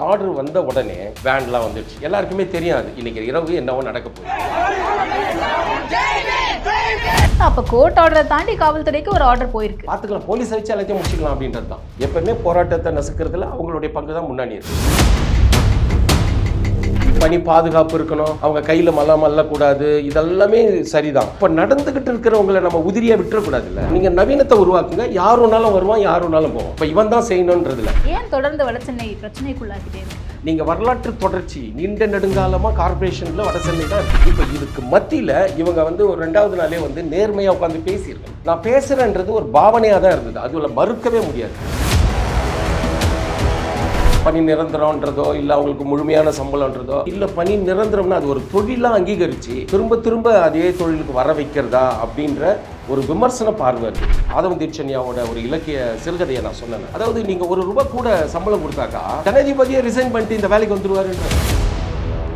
Order வந்த உடனே வேன்லாம் வந்துடுச்சு. எல்லாருக்குமே தெரியாது இன்னைக்கு இரவு என்னவோ நடக்க போகுது. அப்போ கோர்ட் ஆர்டரை தாண்டி காவல்துறைக்கு ஒரு ஆர்டர் போயிருக்கு. பார்த்துக்கலாம், போலீஸை வச்சு எல்லாத்தையும் முடிச்சுக்கலாம் அப்படின்றது தான். எப்பவுமே போராட்டத்தை நசுக்கிறதுல அவங்களுடைய பங்கு தான் முன்னாடி இருக்கு. பணி பாதுகாப்பு இருக்கணும், அவங்க கையில் மல்லக்கூடாது, இதெல்லாமே சரிதான். இப்போ நடந்துகிட்டு இருக்கிறவங்களை நம்ம உதிரியா விட்டுறக்கூடாதுல்ல. நீங்க நவீனத்தை உருவாக்குங்க, யார் ஒன்னாலும் வருவான், யார் ஒன்னாலும் போவோம். இப்போ இவன் தான் செய்யணுன்றதுல ஏன் தொடர்ந்து வடசென்னை பிரச்சனைக்குள்ளாகிட்டே இருக்கு? நீங்க வரலாற்று தொடர்ச்சி நீண்ட நெடுங்காலமா கார்பரேஷன்ல வடசென்னை தான் இருக்கு. இப்போ இதுக்கு மத்தியில இவங்க ஒரு 2வது நாளே நேர்மையா உட்காந்து பேசியிருக்கேன். நான் பேசுறேன்றது ஒரு பாவனையா தான் இருந்தது, அதுல மறுக்கவே முடியாது. பணி நிரந்தரம்ன்றதோ இல்லை அவங்களுக்கு முழுமையான சம்பளம்ன்றதோ இல்லை, பணி நிரந்தரம்னா அது ஒரு தொழிலாக அங்கீகரித்து திரும்ப திரும்ப அதே தொழிலுக்கு வர வைக்கிறதா அப்படின்ற ஒரு விமர்சன பார்வை இருக்குது. ஆதவன் தீட்சண்யாவோட ஒரு இலக்கிய சிறுகதையை நான் சொன்னேன். அதாவது நீங்கள் ₹1 கூட சம்பளம் கொடுத்தாக்கா ஜனாதிபதியை ரிசைன் பண்ணிட்டு இந்த வேலைக்கு வந்துடுவாருன்ற.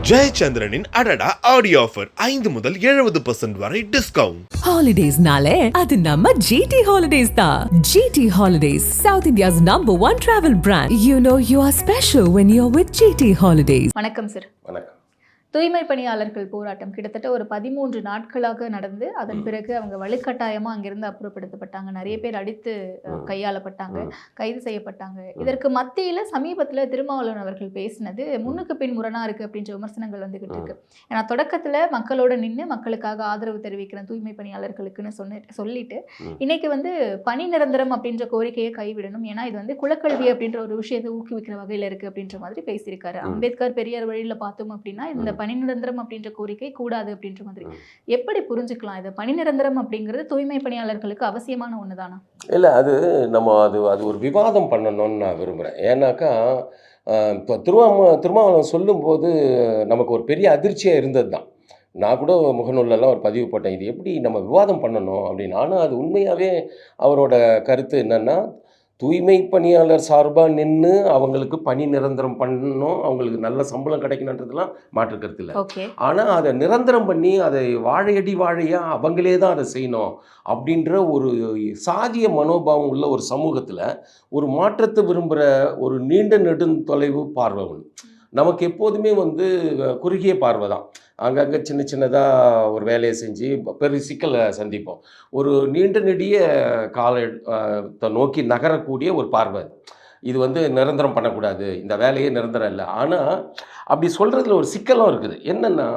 ஜெயச்சந்திரனின் அடடா ஆடியோ ஆஃபர் 5 முதல் 70% வரை டிஸ்கவுண்ட். ஹாலிடேஸ்னாலே அது நம்ம GT Holidays தான். GT Holidays, South India's #1 travel brand. You know you are special when you're with GT Holidays. வணக்கம் சார். வணக்கம். தூய்மை பணியாளர்கள் போராட்டம் கிட்டத்தட்ட ஒரு 13 நாட்களாக நடந்து அதன் பிறகு அவங்க வலுக்கட்டாயமாக அங்கிருந்து அப்புறப்படுத்தப்பட்டாங்க. நிறைய பேர் அடித்து கையாளப்பட்டாங்க, கைது செய்யப்பட்டாங்க. இதற்கு மத்தியில் சமீபத்தில் திருமாவளவன் அவர்கள் பேசினது முன்னுக்கு பின் முரணாக இருக்குது அப்படின்ற விமர்சனங்கள் வந்துகிட்டு இருக்கு. ஏன்னா தொடக்கத்தில் மக்களோட நின்று மக்களுக்காக ஆதரவு தெரிவிக்கிறேன் தூய்மை பணியாளர்களுக்குன்னு சொல்லிட்டு இன்னைக்கு பணி நிரந்தரம் அப்படின்ற கோரிக்கையை கைவிடணும், ஏன்னா இது குலக்கல்வி அப்படின்ற ஒரு விஷயத்தை ஊக்குவிக்கிற வகையில் இருக்குது அப்படின்ற மாதிரி பேசியிருக்காரு. அம்பேத்கர் பெரியார் வழியில் பார்த்தோம் அப்படின்னா இந்த பணி நிரந்தரம் அப்படின்ற கோரிக்கை கூடாது அப்படின்ற மாதிரி எப்படி புரிஞ்சுக்கலாம்? இது பணி நிரந்தரம் அப்படிங்கிறது தூய்மை பணியாளர்களுக்கு அவசியமான ஒன்று தானா? இல்லை, அது ஒரு விவாதம் பண்ணணும்னு நான் விரும்புகிறேன். ஏன்னாக்கா இப்போ திருமாவளவன் சொல்லும்போது நமக்கு ஒரு பெரிய அதிர்ச்சியாக இருந்தது தான். நான் கூட முகநூலெல்லாம் ஒரு பதிவு போட்டேன், இது எப்படி நம்ம விவாதம் பண்ணணும் அப்படின்னு. ஆனால் அது உண்மையாகவே அவரோட கருத்து என்னென்னா, தூய்மை பணியாளர் சார்பாக நின்று அவங்களுக்கு பணி நிரந்தரம் பண்ணணும், அவங்களுக்கு நல்ல சம்பளம் கிடைக்கணுன்றதுலாம் மாற்று கருத்து இல்லை. ஆனால் அதை நிரந்தரம் பண்ணி அதை வாழையடி வாழையாக அவங்களே தான் அதை செய்யணும் அப்படின்ற ஒரு சாதிய மனோபாவம் உள்ள ஒரு சமூகத்தில் ஒரு மாற்றத்தை விரும்புகிற ஒரு நீண்ட நெடுந்தொலைவு பார்வை ஒன்று. நமக்கு எப்போதுமே குறுகிய பார்வை தான். அங்கங்கே சின்ன சின்னதாக ஒரு வேலையை செஞ்சு பெரிய சிக்கலை சந்திப்போம். ஒரு நீண்ட நெடிய காலத்தை நோக்கி நகரக்கூடிய ஒரு பார்வை. இது நிரந்தரம் பண்ணக்கூடாது, இந்த வேலையே நிரந்தரம் இல்லை. ஆனால் அப்படி சொல்கிறதுல ஒரு சிக்கலும் இருக்குது. என்னென்னா,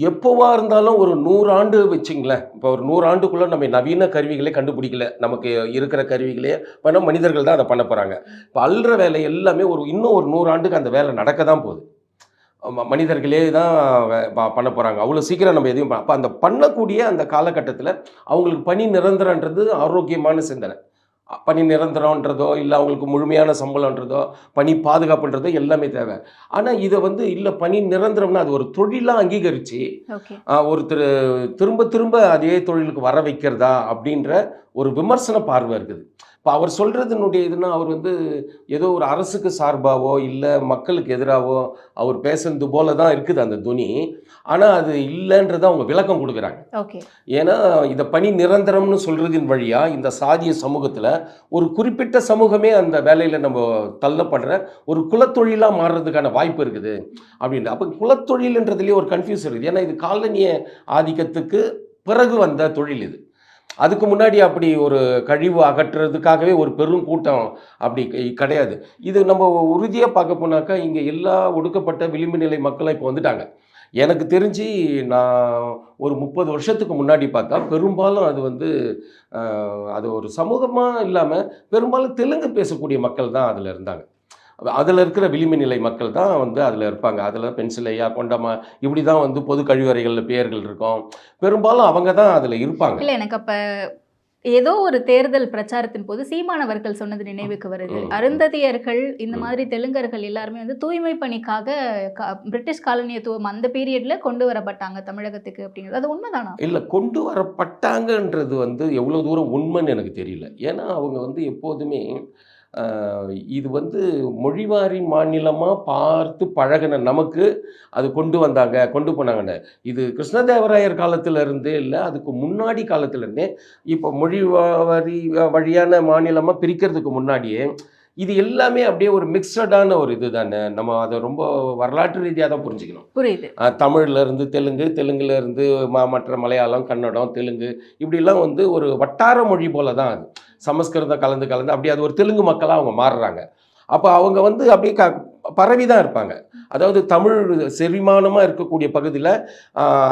எப்போவா இருந்தாலும் ஒரு 100 ஆண்டு வச்சிங்களேன், இப்போ ஒரு 100 ஆண்டுக்குள்ளே நம்ம நவீன கருவிகளே கண்டுபிடிக்கல, நமக்கு இருக்கிற கருவிகளே பண்ண மனிதர்கள் தான் அதை பண்ண போகிறாங்க. இப்போ அல்ற வேலை எல்லாமே இன்னும் ஒரு 100 ஆண்டுக்கு அந்த வேலை நடக்க தான் போகுது, மனிதர்களே தான் பண்ண போகிறாங்க. அவ்வளோ சீக்கிரம் நம்ம எதையும் அப்போ அந்த பண்ணக்கூடிய அந்த காலகட்டத்தில் அவங்களுக்கு பணி நிரந்தரன்றது ஆரோக்கியமான சிந்தனை. பணி நிரந்தரன்றதோ இல்லை அவங்களுக்கு முழுமையான சம்பளன்றதோ பணி பாதுகாப்புன்றதோ எல்லாமே தேவை. ஆனால் இதை இல்லை பணி நிரந்தரம்னா அது ஒரு தொழிலாக அங்கீகரித்து ஒருத்தர் திரும்ப திரும்ப அதே தொழிலுக்கு வர வைக்கிறதா அப்படின்ற ஒரு விமர்சன பார்வை இருக்குது. இப்போ அவர் சொல்கிறதுனுடைய இதுனா அவர் ஏதோ ஒரு அரசுக்கு சார்பாவோ இல்லை மக்களுக்கு எதிராகவோ அவர் பேசுறது போல தான் இருக்குது அந்த துணி. ஆனால் அது இல்லைன்றதை அவங்க விளக்கம் கொடுக்குறாங்க. ஏன்னா இதை பணி நிரந்தரம்னு சொல்கிறதின் வழியாக இந்த சாதிய சமூகத்தில் ஒரு குறிப்பிட்ட சமூகமே அந்த வேலையில் நம்ம தள்ளப்படுற ஒரு குலத்தொழிலாக மாறுறதுக்கான வாய்ப்பு இருக்குது அப்படின்ட்டு. அப்போ குலத்தொழில்ன்றதுலேயே ஒரு கன்ஃபியூஸ் இருக்குது. ஏன்னா இது காலனிய ஆதிக்கத்துக்கு பிறகு வந்த தொழில். இது அதுக்கு முன்னாடி அப்படி ஒரு கழிவு அகற்றுறதுக்காகவே ஒரு பெரும் கூட்டம் அப்படி கிடையாது. இது நம்ம உறுதியாக பார்க்க போனாக்கா இங்கே எல்லா ஒடுக்கப்பட்ட விளிம்பு நிலை மக்களும் இப்போ வந்துட்டாங்க. எனக்கு தெரிஞ்சு நான் ஒரு 30 வருஷத்துக்கு முன்னாடி பார்த்தா பெரும்பாலும் அது ஒரு சமூகமாக இல்லாமல் பெரும்பாலும் தெலுங்கு பேசக்கூடிய மக்கள் தான் அதில் இருந்தாங்க. அதில் இருக்கிற விளிம்பு நிலை மக்கள் தான் அதில் இருப்பாங்க. அதில் பென்சிலையா கொண்டமா இப்படி தான் பொது கழிவறைகளில் பெயர்கள் இருக்கும். பெரும்பாலும் அவங்க தான் அதில் இருப்பாங்க. இல்லை, எனக்கு அப்போ ஏதோ ஒரு தேர்தல் பிரச்சாரத்தின் போது சீமானவர்கள் சொன்னது நினைவுக்கு வருது. அருந்ததியர்கள் இந்த மாதிரி தெலுங்கர்கள் எல்லாருமே தூய்மை பணிக்காக பிரிட்டிஷ் காலனியத்துவம் அந்த பீரியட்ல கொண்டு வரப்பட்டாங்க தமிழகத்துக்கு அப்படிங்கிறது அது உண்மைதானா? இல்லை, கொண்டு வரப்பட்டாங்கன்றது எவ்வளோ தூரம் உண்மைன்னு எனக்கு தெரியல. ஏன்னா அவங்க எப்போதுமே இது மொழிவாரி மாநிலமாக பார்த்து பழகின நமக்கு அது கொண்டு போனாங்கன்னு. இது கிருஷ்ணதேவராயர் காலத்திலருந்தே இல்லை, அதுக்கு முன்னாடி காலத்திலருந்தே இப்போ மொழிவாரி வழியான மாநிலமாக பிரிக்கிறதுக்கு முன்னாடியே இது எல்லாமே அப்படியே ஒரு மிக்சடான ஒரு இது தானே. நம்ம அதை ரொம்ப வரலாற்று ரீதியாக தான் புரிஞ்சுக்கணும். புரியுது. தமிழ்ல இருந்து தெலுங்கு, தெலுங்குல இருந்து மற்ற மலையாளம், கன்னடம், தெலுங்கு இப்படிலாம் வந்து ஒரு வட்டார மொழி போல தான் அது. சமஸ்கிருதம் கலந்து கலந்து அப்படி அது ஒரு தெலுங்கு மக்களாக அவங்க மாறுறாங்க. அப்போ அவங்க வந்து அப்படியே பரவி தான் இருப்பாங்க. அதாவது தமிழ் செரிமானமாக இருக்கக்கூடிய பகுதியில்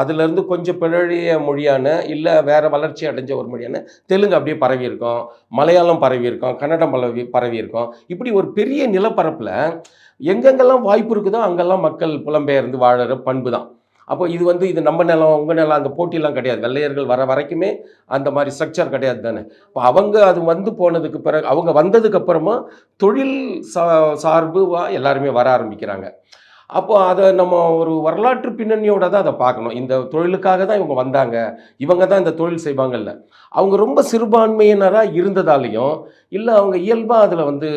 அதிலேருந்து கொஞ்சம் பிழைய மொழியான இல்லை வேறு வளர்ச்சி அடைஞ்ச ஒரு மொழியான தெலுங்கு அப்படியே பரவி இருக்கும், மலையாளம் பரவி இருக்கும், கன்னடம் பரவி இருக்கும். இப்படி ஒரு பெரிய நிலப்பரப்பில் எங்கெங்கெல்லாம் வாய்ப்பு இருக்குதோ அங்கெல்லாம் மக்கள் புலம்பெயர்ந்து வாழற பண்பு தான். அப்போ இது வந்து இது நம்ம நிலம் உங்கள் நிலம் அந்த போட்டிலாம் கிடையாது. வெள்ளையர்கள் வர வரைக்குமே அந்த மாதிரி ஸ்ட்ரக்சர் கிடையாது தானே. இப்போ அவங்க அது வந்து போனதுக்கு பிறகு அவங்க வந்ததுக்கப்புறமா தொழில் சார்பு எல்லாருமே வர ஆரம்பிக்கிறாங்க. அப்போ அதை நம்ம ஒரு வரலாற்று பின்னணியோட தான் அதை பார்க்கணும். இந்த தொழிலுக்காக தான் இவங்க வந்தாங்க, இவங்க தான் இந்த தொழில் செய்வாங்கல்ல. அவங்க ரொம்ப சிறுபான்மையினராக இருந்ததாலையும் இல்லை அவங்க இயல்பாக அதில் வந்து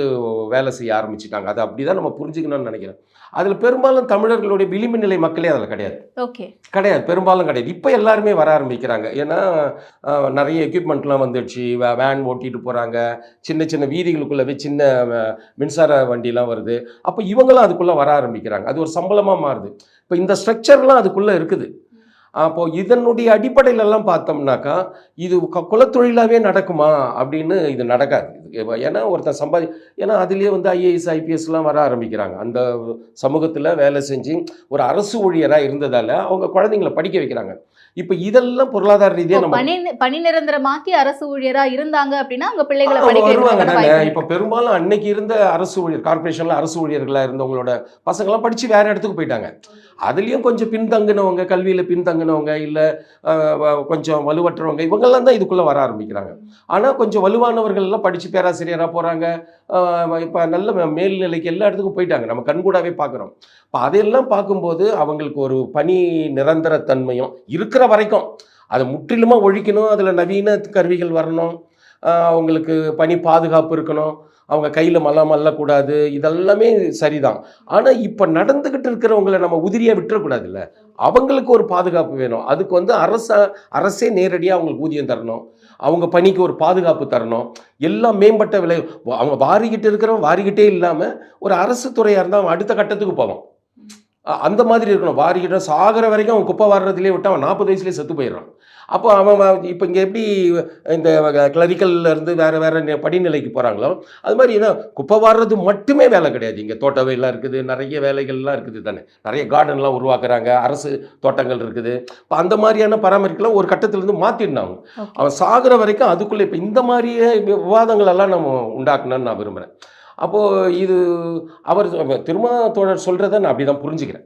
வேலை செய்ய ஆரம்பிச்சிட்டாங்க. அதை அப்படி தான் நம்ம புரிஞ்சுக்கணும்னு நினைக்கிறேன். அதில் பெரும்பாலும் தமிழர்களுடைய விளிம்பு நிலை மக்களே அதில் கிடையாது. ஓகே. கிடையாது, பெரும்பாலும் கிடையாது. இப்போ எல்லாருமே வர ஆரம்பிக்கிறாங்க. ஏன்னா நிறைய எக்யூப்மெண்ட்லாம் வந்துடுச்சு. வேன் ஓட்டிகிட்டு போகிறாங்க, சின்ன சின்ன வீதிகளுக்குள்ளவே சின்ன மின்சார வண்டிலாம் வருது. அப்போ இவங்களும் அதுக்குள்ளே வர ஆரம்பிக்கிறாங்க. அது ஒரு சம்பளமாக மாறுது. இப்போ இந்த ஸ்ட்ரக்சர்லாம் அதுக்குள்ளே இருக்குது. அப்போது இதனுடைய அடிப்படையிலெல்லாம் பார்த்தோம்னாக்கா இது குலத்தொழிலாகவே நடக்குமா அப்படின்னு இது நடக்காது. ஏன்னா ஒருத்தன் ஏன்னா அதுலேயே வந்து ஐஏஎஸ் ஐபிஎஸ்லாம் வர ஆரம்பிக்கிறாங்க. அந்த சமூகத்தில் வேலை செஞ்சு ஒரு அரசு ஊழியராக இருந்ததால் அவங்க குழந்தைங்களை படிக்க வைக்கிறாங்க. இப்போ இதெல்லாம் பொருளாதார ரீதியாக நம்ம பணி நிரந்தரமாக்கி அரசு ஊழியரா இருந்தாங்க அப்படின்னா அவங்க பிள்ளைகளை படிக்க வருவாங்க தானே. இப்போ பெரும்பாலும் அன்னைக்கு இருந்த அரசு ஊழியர் கார்பரேஷன்ல அரசு ஊழியர்களாக இருந்தவங்களோட பசங்களாம் படித்து வேற இடத்துக்கு போயிட்டாங்க. அதுலேயும் கொஞ்சம் பின்தங்கினவங்க, கல்வியில் பின்தங்கினவங்க, இல்லை கொஞ்சம் வலுவற்றவங்க, இவங்கெல்லாம் தான் இதுக்குள்ளே வர ஆரம்பிக்கிறாங்க. ஆனால் கொஞ்சம் வலுவானவர்கள்லாம் படித்து பேராசிரியராக போகிறாங்க. இப்போ நல்ல மேல்நிலைக்கு எல்லா இடத்துக்கும் போயிட்டாங்க. நம்ம கண்கூடாவே பார்க்குறோம். இப்போ அதையெல்லாம் பார்க்கும்போது அவங்களுக்கு ஒரு பணி நிரந்தரத்தன்மையும் இருக்கிற வரைக்கும் அதை முற்றிலுமாக ஒழிக்கணும். அதில் நவீன கருவிகள் வரணும், அவங்களுக்கு பணி பாதுகாப்பு இருக்கணும், அவங்க கையில் மல்லக்கூடாது. இதெல்லாமே சரிதான். ஆனால் இப்போ நடந்துக்கிட்டு இருக்கிறவங்களை நம்ம உதிரியாக விட்டுறக்கூடாது. இல்லை, அவங்களுக்கு ஒரு பாதுகாப்பு வேணும். அதுக்கு வந்து அரசே நேரடியாக அவங்களுக்கு ஊதியம் தரணும், அவங்க பணிக்கு ஒரு பாதுகாப்பு தரணும். எல்லாம் மேம்பட்ட விலை. அவங்க வாரிக்கிட்டு இருக்கிறவங்க வாரிக்கிட்டே இல்லாமல் ஒரு அரசு துறையாக இருந்தால் அவன் அடுத்த கட்டத்துக்கு போவான். அந்த மாதிரி இருக்கணும். வாரிக்கிட்ட சாகிற வரைக்கும் அவன் குப்பை வாடுறதுலேயே விட்டு அவன் 40 வயசுலேயே செத்து போயிடுறான். அப்போ அவன் இப்போ இங்கே எப்படி இந்த கிளரிக்கல்லேருந்து வேறு படிநிலைக்கு போகிறாங்களோ அது மாதிரி ஏன்னா குப்பை வாடுறது மட்டுமே வேலை கிடையாது. இங்கே தோட்ட வேலாம் இருக்குது, நிறைய வேலைகள்லாம் இருக்குது தானே. நிறைய கார்டன்லாம் உருவாக்குறாங்க, அரசு தோட்டங்கள் இருக்குது. இப்போ அந்த மாதிரியான பராமரிக்கலாம் ஒரு கட்டத்திலேருந்து மாற்றிடணும். அவன் சாகிற வரைக்கும் அதுக்குள்ளே இப்போ இந்த மாதிரியே விவாதங்களெல்லாம் நம்ம உண்டாக்கணும்னு நான் விரும்புகிறேன். அப்போது இது அவர் திருமாத்தோழர் சொல்கிறத நான் அப்படி தான் புரிஞ்சுக்கிறேன்.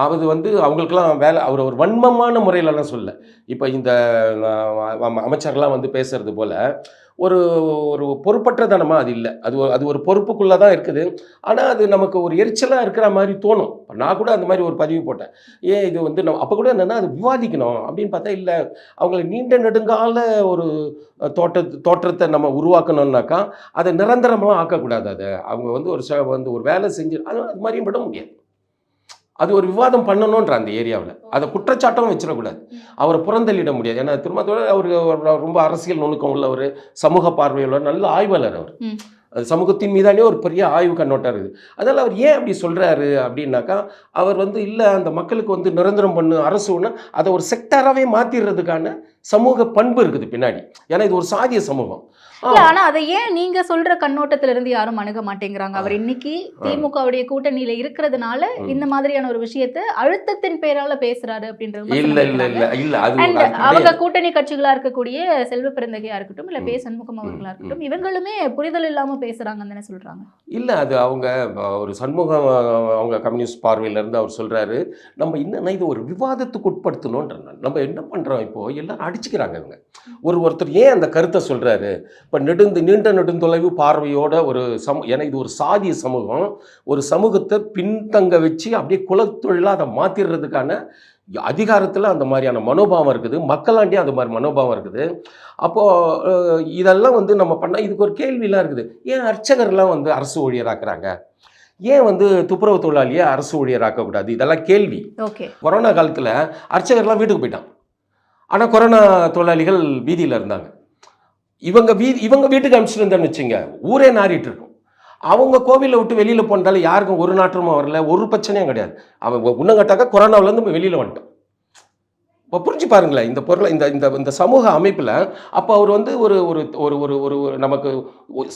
அது வந்து அவங்களுக்கெல்லாம் வேலை அவர் ஒரு வன்மமான முறையிலலாம் சொல்ல. இப்போ இந்த அமைச்சர்லாம் வந்து பேசுறது போல் ஒரு ஒரு பொறுப்பற்றதனமாக அது இல்லை. அது ஒரு பொறுப்புக்குள்ளே தான் இருக்குது. ஆனால் அது நமக்கு ஒரு எரிச்சலாக இருக்கிற மாதிரி தோணும். நான் கூட அந்த மாதிரி ஒரு பதிவு போட்டேன். ஏன் இது வந்து நம்ம அப்போ கூட என்னென்னா அது விவாதிக்கணும் அப்படின்னு பார்த்தா இல்லை, அவங்களை நீண்ட நெடுங்கால ஒரு தோற்றத்தை நம்ம உருவாக்கணும்னாக்கா அதை நிரந்தரமாக ஆக்கக்கூடாது. அதை அவங்க வந்து ஒரு வேலை செஞ்சு அது மாதிரியும் விட முடியாது. அது ஒரு விவாதம் பண்ணணுன்ற அந்த ஏரியாவில் அதை குற்றச்சாட்டும் வச்சிடக்கூடாது. அவரை புறந்தள்ளிட முடியாது. ஏன்னா திருமணத்தோட அவர் ரொம்ப அரசியல் நுணுக்கம் உள்ளவர், சமூக பார்வையுள்ளவர், நல்ல ஆய்வாளர். அவர் அது சமூகத்தின் மீதானே ஒரு பெரிய ஆய்வு கண்ணோட்டம் இருக்குது. அதனால் அவர் ஏன் அப்படி சொல்கிறாரு அப்படின்னாக்கா அவர் வந்து இல்லை அந்த மக்களுக்கு வந்து நிரந்தரம் பண்ணு அரசுன்னா அதை ஒரு செக்டாராகவே மாற்றிடுறதுக்கான சமூக பண்பு இருக்குது பின்னாடி. ஏன்னா இது ஒரு சாதிய சமூகம். ஆனா அதை ஏன் நீங்க சொல்ற கண்ணோட்டத்துல இருந்து யாரும் அணுக மாட்டேங்கிறாங்க? அவர் இன்னைக்கு திமுகவுடைய கூட்டணியில இருக்கிறதுனால இந்த மாதிரியான ஒரு விஷயத்தை அழுத்தத்தின் பேரால பேசுறாரு அப்படின்றது. அவங்க கூட்டணி கட்சிகளா இருக்கக்கூடிய செல்வ பெருந்தகையா இருக்கட்டும், இல்ல பே சண்முகம் அவர்களா இருக்கட்டும், இவங்களுமே புரிதல் இல்லாம பேசுறாங்கன்னு சொல்றாங்க. இல்ல அது அவங்க ஒரு சண்முகம் அவங்க கம்யூனிஸ்ட் பார்வையில இருந்து அவர் சொல்றாரு, நம்ம இன்னும் இது ஒரு விவாதத்துக்கு உட்படுத்தணும்ன்ற. நம்ம என்ன பண்றோம், இப்போ எல்லாரும் அடிச்சுக்கிறாங்க. இவங்க ஒருத்தர் ஏன் அந்த கருத்தை சொல்றாரு? இப்போ நீண்ட நெடுந்தொலைவு பார்வையோட ஒரு ஏன்னா இது ஒரு சாதிய சமூகம், ஒரு சமூகத்தை பின்தங்க வச்சு அப்படியே குலத்தொழிலாக அதை மாற்றிடுறதுக்கான அதிகாரத்தில் அந்த மாதிரியான மனோபாவம் இருக்குது, மக்களாண்டியே அந்த மாதிரி மனோபாவம் இருக்குது. அப்போது இதெல்லாம் வந்து நம்ம பண்ணால் இதுக்கு ஒரு கேள்வியெலாம் இருக்குது. ஏன் அர்ச்சகர்லாம் வந்து அரசு ஊழியராக்குறாங்க? ஏன் வந்து துப்புரவு தொழிலாளியை அரசு ஊழியராக்கக்கூடாது? இதெல்லாம் கேள்வி. கொரோனா காலத்தில் அர்ச்சகர்லாம் வீட்டுக்கு போயிட்டான், ஆனால் கொரோனா தொழிலாளிகள் வீதியில் இருந்தாங்க. இவங்க வீட்டுக்கு அனுப்பிச்சிட்டு இருந்தேன்னு வச்சுங்க, ஊரே நாறிட்டு இருக்கும். அவங்க கோவிலை விட்டு வெளியில் போனதால யாருக்கும் ஒரு நாற்றமும் வரல, ஒரு பிரச்சனையும் கிடையாது. அவங்க இன்னும் கேட்டாக்கா கொரோனாவிலேருந்து நம்ம வெளியில் வந்துட்டோம். இப்போ புரிஞ்சு பாருங்களேன் இந்த பொருளை, இந்த இந்த இந்த சமூக அமைப்பில். அப்போ அவர் வந்து ஒரு ஒரு ஒரு ஒரு ஒரு நமக்கு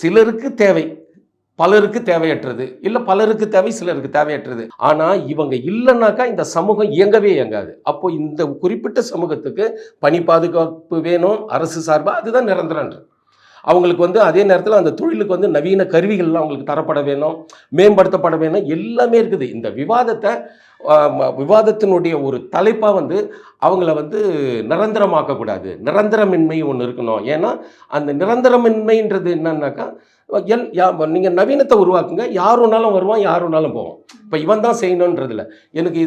சிலருக்கு தேவை, பலருக்கு தேவையற்றது, இல்லை பலருக்கு தேவை, சிலருக்கு தேவையற்றது. ஆனால் இவங்க இல்லைன்னாக்கா இந்த சமூகம் இயங்கவே இயங்காது. அப்போ இந்த குறிப்பிட்ட சமூகத்துக்கு பணி பாதுகாப்பு வேணும் அரசு சார்பாக, அதுதான் நிரந்தரன்றது. அவங்களுக்கு வந்து அதே நேரத்தில் அந்த தொழிலுக்கு வந்து நவீன கருவிகள்லாம் அவங்களுக்கு தரப்பட வேணும், மேம்படுத்தப்பட வேணும், எல்லாமே இருக்குது. இந்த விவாதத்தினுடைய ஒரு தலைப்பாக வந்து அவங்கள வந்து நிரந்தரமாக்கக்கூடாது, நிரந்தரமின்மை ஒன்று இருக்கணும். ஏன்னா அந்த நிரந்தரமின்மைன்றது என்னன்னாக்கா, நீங்கள் நவீனத்தை உருவாக்குங்க, யார் ஒன்றாலும் வருவான், யார் ஒன்றாலும் போவோம். இப்போ இவன் தான் செய்யணுன்றதில்ல. எனக்கு